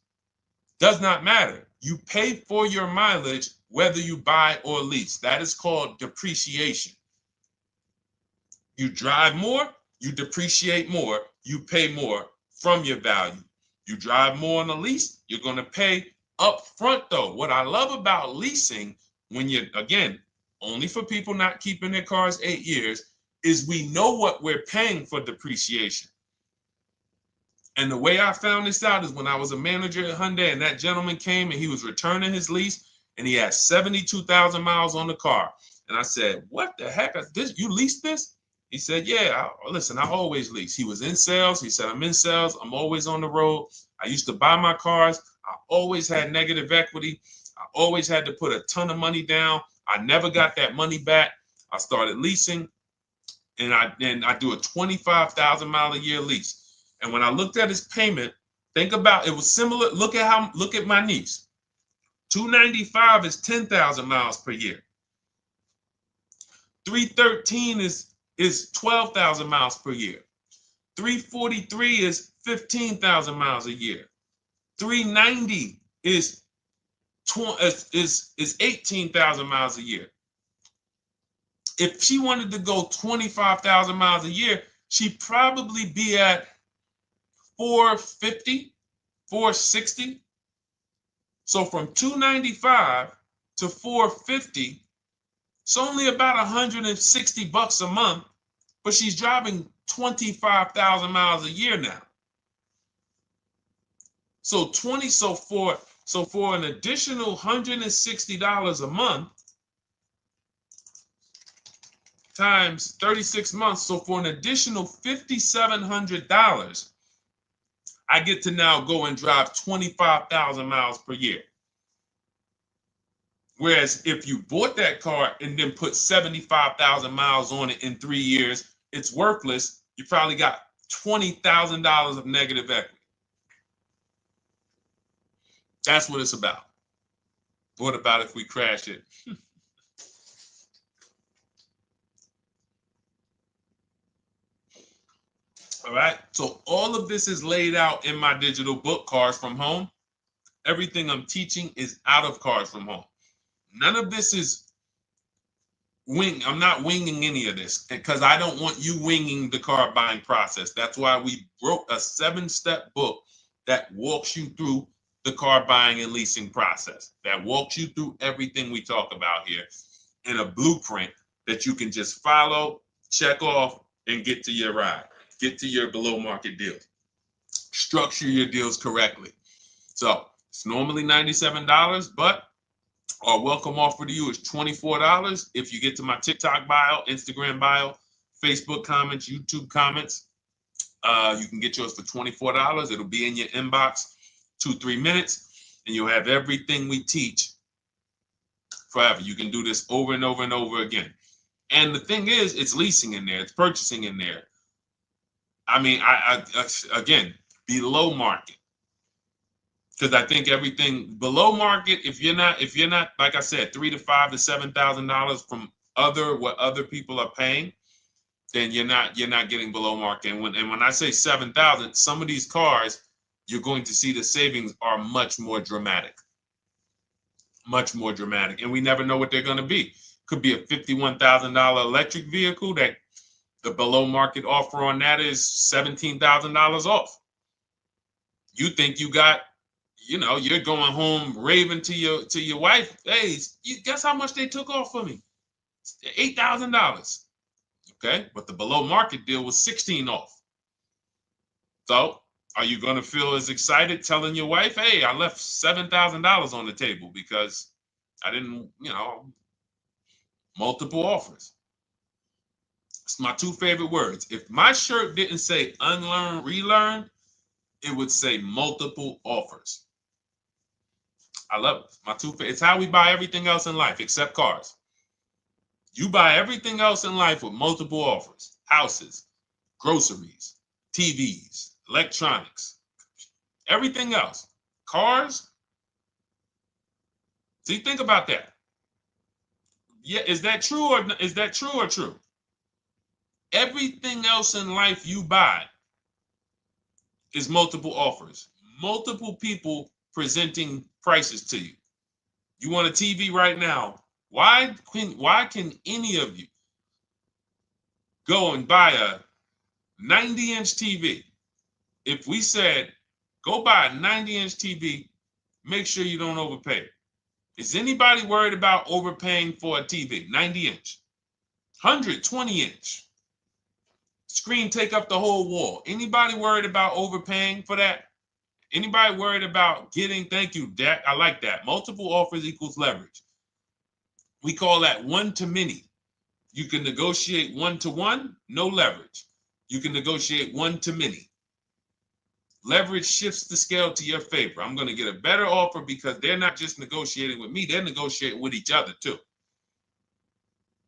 Does not matter. You pay for your mileage whether you buy or lease. That is called depreciation. You drive more, you depreciate more, you pay more from your value. You drive more on a lease, you're going to pay up front though. What I love about leasing, when you're, again, only for people not keeping their cars 8 years, is we know what we're paying for depreciation. And the way I found this out is when I was a manager at Hyundai and that gentleman came and he was returning his lease and he had 72,000 miles on the car. And I said, what the heck is this? You leased this? He said, yeah, listen, I always lease. He was in sales. He said, I'm in sales. I'm always on the road. I used to buy my cars. I always had negative equity. I always had to put a ton of money down. I never got that money back. I started leasing, and I do a 25,000 mile a year lease. And when I looked at his payment, think about it was similar. Look at my niece. 295 is 10,000 miles per year. 313 is 12,000 miles per year. 343 is 15,000 miles a year. 390 is 18,000 miles a year. If she wanted to go 25,000 miles a year, she'd probably be at 450, 460. So from 295 to 450, it's only about 160 bucks a month, but she's driving 25,000 miles a year now. So for an additional $160 a month times 36 months, so for an additional $5,700, I get to now go and drive 25,000 miles per year. Whereas if you bought that car and then put 75,000 miles on it in 3 years, it's worthless. You probably got $20,000 of negative equity. That's what it's about. What about if we crash it? All right. So all of this is laid out in my digital book, Cars from Home. Everything I'm teaching is out of Cars from Home. None of this is I'm not winging any of this because I don't want you winging the car buying process. That's why we wrote a 7-step book that walks you through the car buying and leasing process, that walks you through everything we talk about here in a blueprint that you can just follow, check off, and get to your ride, get to your below market deal. Structure your deals correctly. So it's normally $97, but our welcome offer to you is $24 if you get to my TikTok bio, Instagram bio, Facebook comments, YouTube comments. You can get yours for $24. It'll be in your inbox 2-3 minutes, and you'll have everything we teach forever. You can do this over and over and over again. And the thing is, it's leasing in there, it's purchasing in there. I mean, I again, below market. Because I think everything below market, if you're not, like I said, $3,000 to $5,000 to $7,000 from what other people are paying, then you're not getting below market. And when I say 7,000, some of these cars, you're going to see the savings are much more dramatic. Much more dramatic. And we never know what they're going to be. Could be a $51,000 electric vehicle that the below market offer on that is $17,000 off. You think you got, you're going home raving to your wife. Hey, you guess how much they took off for me? $8,000. Okay, but the below market deal was 16 off. So are you going to feel as excited telling your wife, hey, I left $7,000 on the table because I didn't, multiple offers. It's my two favorite words. If my shirt didn't say unlearn, relearn, it would say multiple offers. I love it. My two favorite. It's how we buy everything else in life except cars. You buy everything else in life with multiple offers. Houses, groceries, TVs, electronics, everything else. Cars. See, think about that. Yeah, is that true or true? Everything else in life you buy is multiple offers. Multiple people presenting prices to you. You want a TV right now. Why can any of you go and buy a 90-inch TV? If we said, go buy a 90-inch TV, make sure you don't overpay. Is anybody worried about overpaying for a TV? 90-inch, 120-inch. Screen take up the whole wall. Anybody worried about overpaying for that? Anybody worried about getting, thank you, Dak, I like that. Multiple offers equals leverage. We call that one-to-many. You can negotiate one-to-one, no leverage. You can negotiate one-to-many. Leverage shifts the scale to your favor. I'm going to get a better offer because they're not just negotiating with me, they're negotiating with each other too.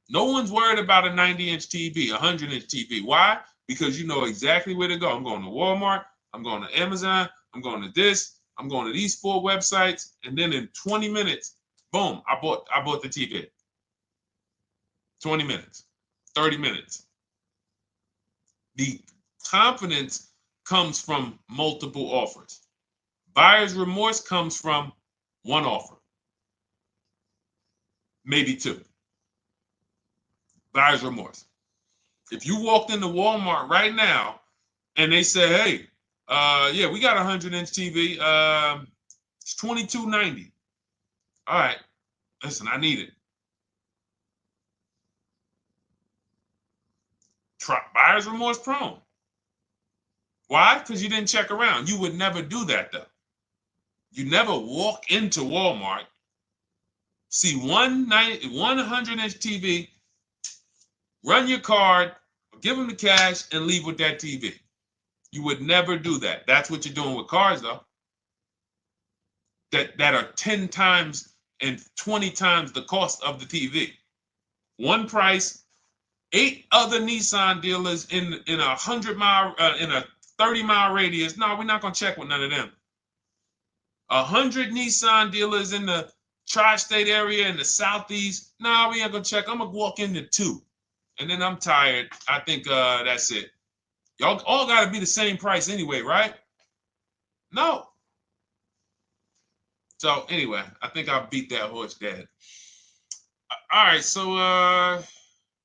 No one's worried about a 90-inch TV, a 100-inch TV. Why? Because you know exactly where to go. I'm going to Walmart, I'm going to Amazon, I'm going to this, I'm going to these 4 websites, and then in 20 minutes, boom, I bought the TV. 20 minutes, 30 minutes. The confidence comes from multiple offers. Buyer's remorse comes from one offer, maybe 2. Buyer's remorse. If you walked into Walmart right now and they say, hey, yeah, we got a 100-inch TV. It's $22.90. All right, listen, I need it. Buyer's remorse prone. Why? Because you didn't check around. You would never do that, though. You never walk into Walmart, see one 100-inch TV, run your card, give them the cash, and leave with that TV. You would never do that. That's what you're doing with cars, though. That are 10 times and 20 times the cost of the TV. One price, 8 other Nissan dealers in a 100-mile, in a 30-mile radius. No, we're not gonna check with none of them. 100 Nissan dealers in the tri-state area in the southeast. No, we ain't gonna check. I'm gonna walk into 2, and then I'm tired. I think that's it. Y'all all gotta be the same price anyway, right? No. So anyway, I think I beat that horse dead. All right, so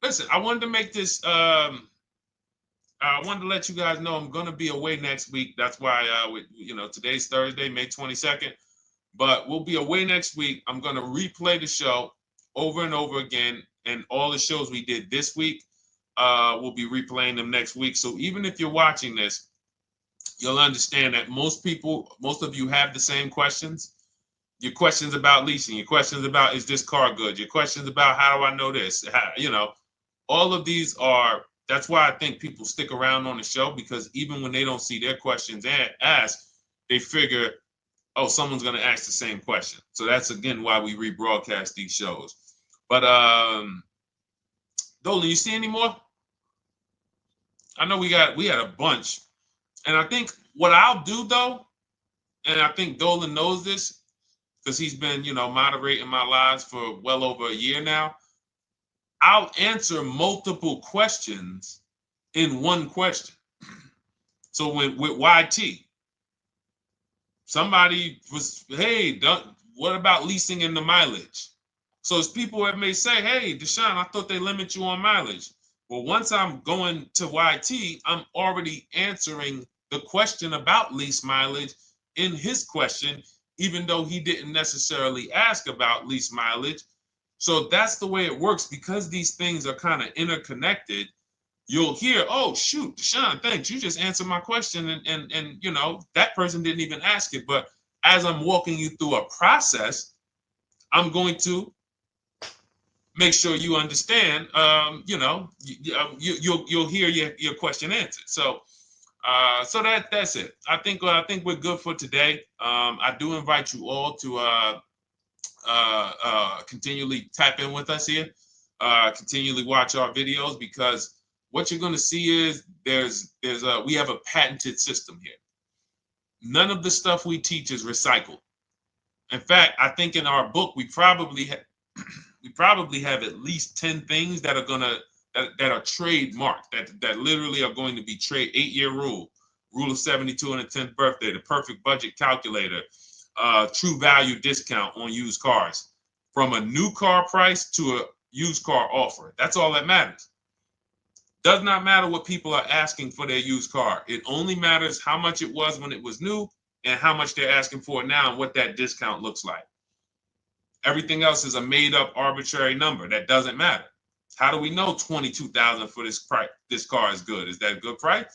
listen, I wanted to make this. I wanted to let you guys know I'm gonna be away next week. That's why, today's Thursday, May 22nd, but we'll be away next week. I'm gonna replay the show over and over again, and all the shows we did this week, we'll be replaying them next week. So even if you're watching this, you'll understand that most of you have the same questions. Your questions about leasing, your questions about, is this car good? Your questions about, how do I know this? All of these are, that's why I think people stick around on the show, because even when they don't see their questions asked, they figure, oh, someone's going to ask the same question. So that's, again, why we rebroadcast these shows. But Dolan, you see any more? I know we had a bunch. And I think what I'll do, though, and I think Dolan knows this because he's been, moderating my lives for well over a year now, I'll answer multiple questions in one question. So with YT, somebody was, hey, what about leasing in the mileage? So as people that may say, hey, Deshone, I thought they limit you on mileage. Well, once I'm going to YT, I'm already answering the question about lease mileage in his question, even though he didn't necessarily ask about lease mileage. So that's the way it works. Because these things are kind of interconnected, you'll hear, oh, shoot, Deshone, thanks. You just answered my question. And that person didn't even ask it. But as I'm walking you through a process, I'm going to make sure you understand, you'll hear your question answered. So that's it. I think we're good for today. I do invite you all to continually tap in with us here, continually watch our videos, because what you're going to see is we have a patented system here. None of the stuff we teach is recycled. In fact, I think in our book we probably have at least 10 things that are that are trademarked, that literally are going to be 8-year rule of 72 and the 10th birthday, the perfect budget calculator, true value discount on used cars, from a new car price to a used car offer. That's all that matters. Does not matter what people are asking for their used car. It only matters how much it was when it was new and how much they're asking for it now and what that discount looks like. Everything else is a made-up arbitrary number that doesn't matter. How do we know $22,000 for this price? This car is good. Is that a good price?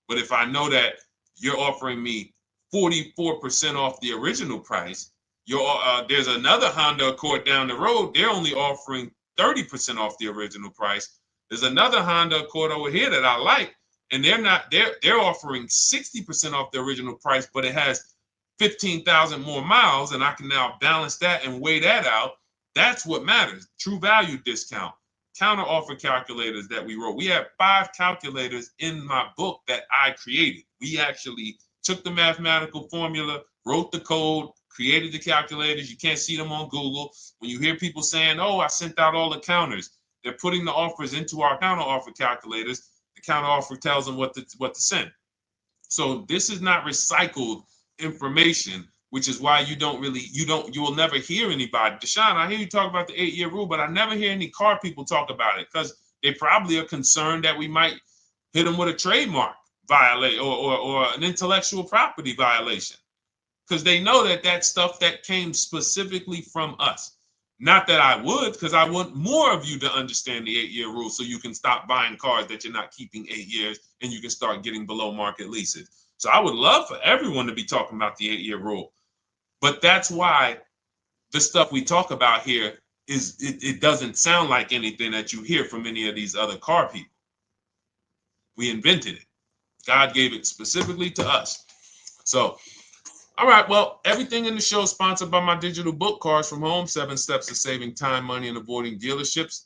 But if I know that you're offering me 44% off the original price, there's another Honda Accord down the road. They're only offering 30% off the original price. There's another Honda Accord over here that I like, and they're offering 60% off the original price, but it has 15,000 more miles, and I can now balance that and weigh that out. That's what matters. True value discount, counter offer calculators that we wrote. We have 5 calculators in my book that I created. We actually took the mathematical formula, wrote the code, created the calculators. You can't see them on Google. When you hear people saying, oh, I sent out all the counters, they're putting the offers into our counter offer calculators. The counter offer tells them what to send. So this is not recycled information, which is why you will never hear anybody. Deshone, I hear you talk about the 8-year rule, but I never hear any car people talk about it, because they probably are concerned that we might hit them with a trademark violation or an intellectual property violation, because they know that that's stuff that came specifically from us. Not that I would, because I want more of you to understand the 8-year rule, so you can stop buying cars that you're not keeping 8 years and you can start getting below market leases. So I would love for everyone to be talking about the 8-year rule. But that's why the stuff we talk about here it doesn't sound like anything that you hear from any of these other car people. We invented it. God gave it specifically to us. So, all right, well, everything in the show is sponsored by my digital book, Cars from Home, 7 Steps to Saving Time, Money, and Avoiding Dealerships.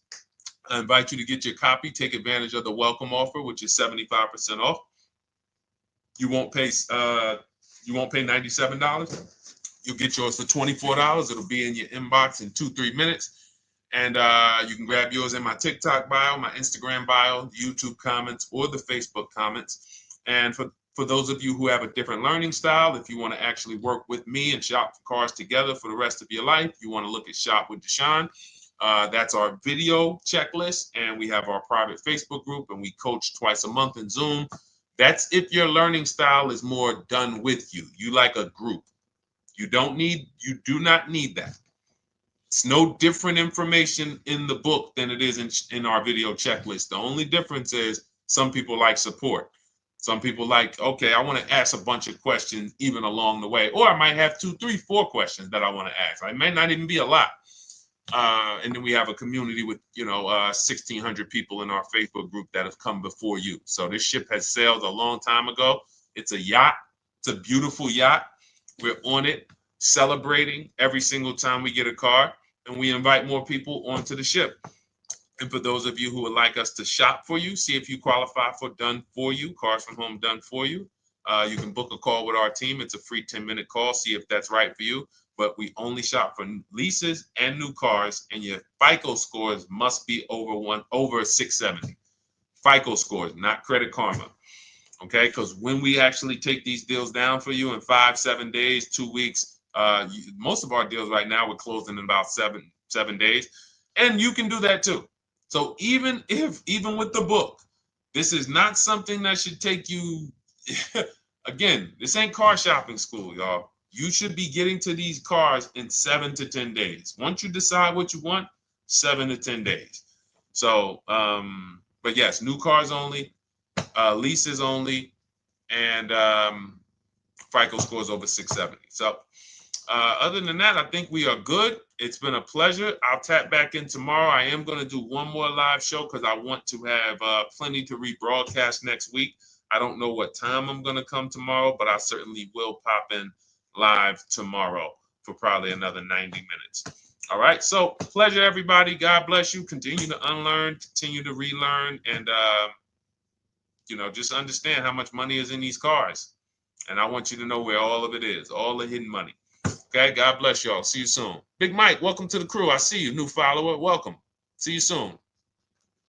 I invite you to get your copy. Take advantage of the welcome offer, which is 75% off. You won't pay $97. You'll get yours for $24. It'll be in your inbox in 2-3 minutes. And you can grab yours in my TikTok bio, my Instagram bio, YouTube comments, or the Facebook comments. And for those of you who have a different learning style, if you want to actually work with me and shop for cars together for the rest of your life, you want to look at Shop with Deshone. That's our video checklist. And we have our private Facebook group, and we coach twice a month in Zoom. That's if your learning style is more done with you. You like a group. You do not need that. It's no different information in the book than it is in our video checklist. The only difference is some people like support. Some people like, okay, I want to ask a bunch of questions even along the way, or I might have 2, 3, 4 questions that I want to ask. It may not even be a lot. And then we have a community with 1,600 people in our Facebook group that have come before you. So this ship has sailed a long time ago. It's a yacht. It's a beautiful yacht. We're on it, celebrating every single time we get a car, and we invite more people onto the ship. And for those of you who would like us to shop for you, see if you qualify for done for you, cars from home done for you. You can book a call with our team. It's a free 10-minute call. See if that's right for you. But we only shop for leases and new cars, and your FICO scores must be over 670. FICO scores, not Credit Karma. Okay, because when we actually take these deals down for you in 5, 7 days, 2 weeks, most of our deals right now we're closing in about seven days, and you can do that too. So even with the book, this is not something that should take you. Again, this ain't car shopping school, y'all. You should be getting to these cars in 7 to 10 days. Once you decide what you want, 7 to 10 days. So, but yes, new cars only, leases only, and FICO scores over 670. So other than that, I think we are good. It's been a pleasure. I'll tap back in tomorrow. I am going to do one more live show because I want to have plenty to rebroadcast next week. I don't know what time I'm going to come tomorrow, but I certainly will pop in live tomorrow for probably another 90 minutes. All right. So pleasure, everybody. God bless you. Continue to unlearn, continue to relearn, and just understand how much money is in these cars. And I want you to know where all of it is, all the hidden money. Okay, God bless y'all. See you soon. Big Mike, welcome to the crew. I see you, new follower. Welcome. See you soon.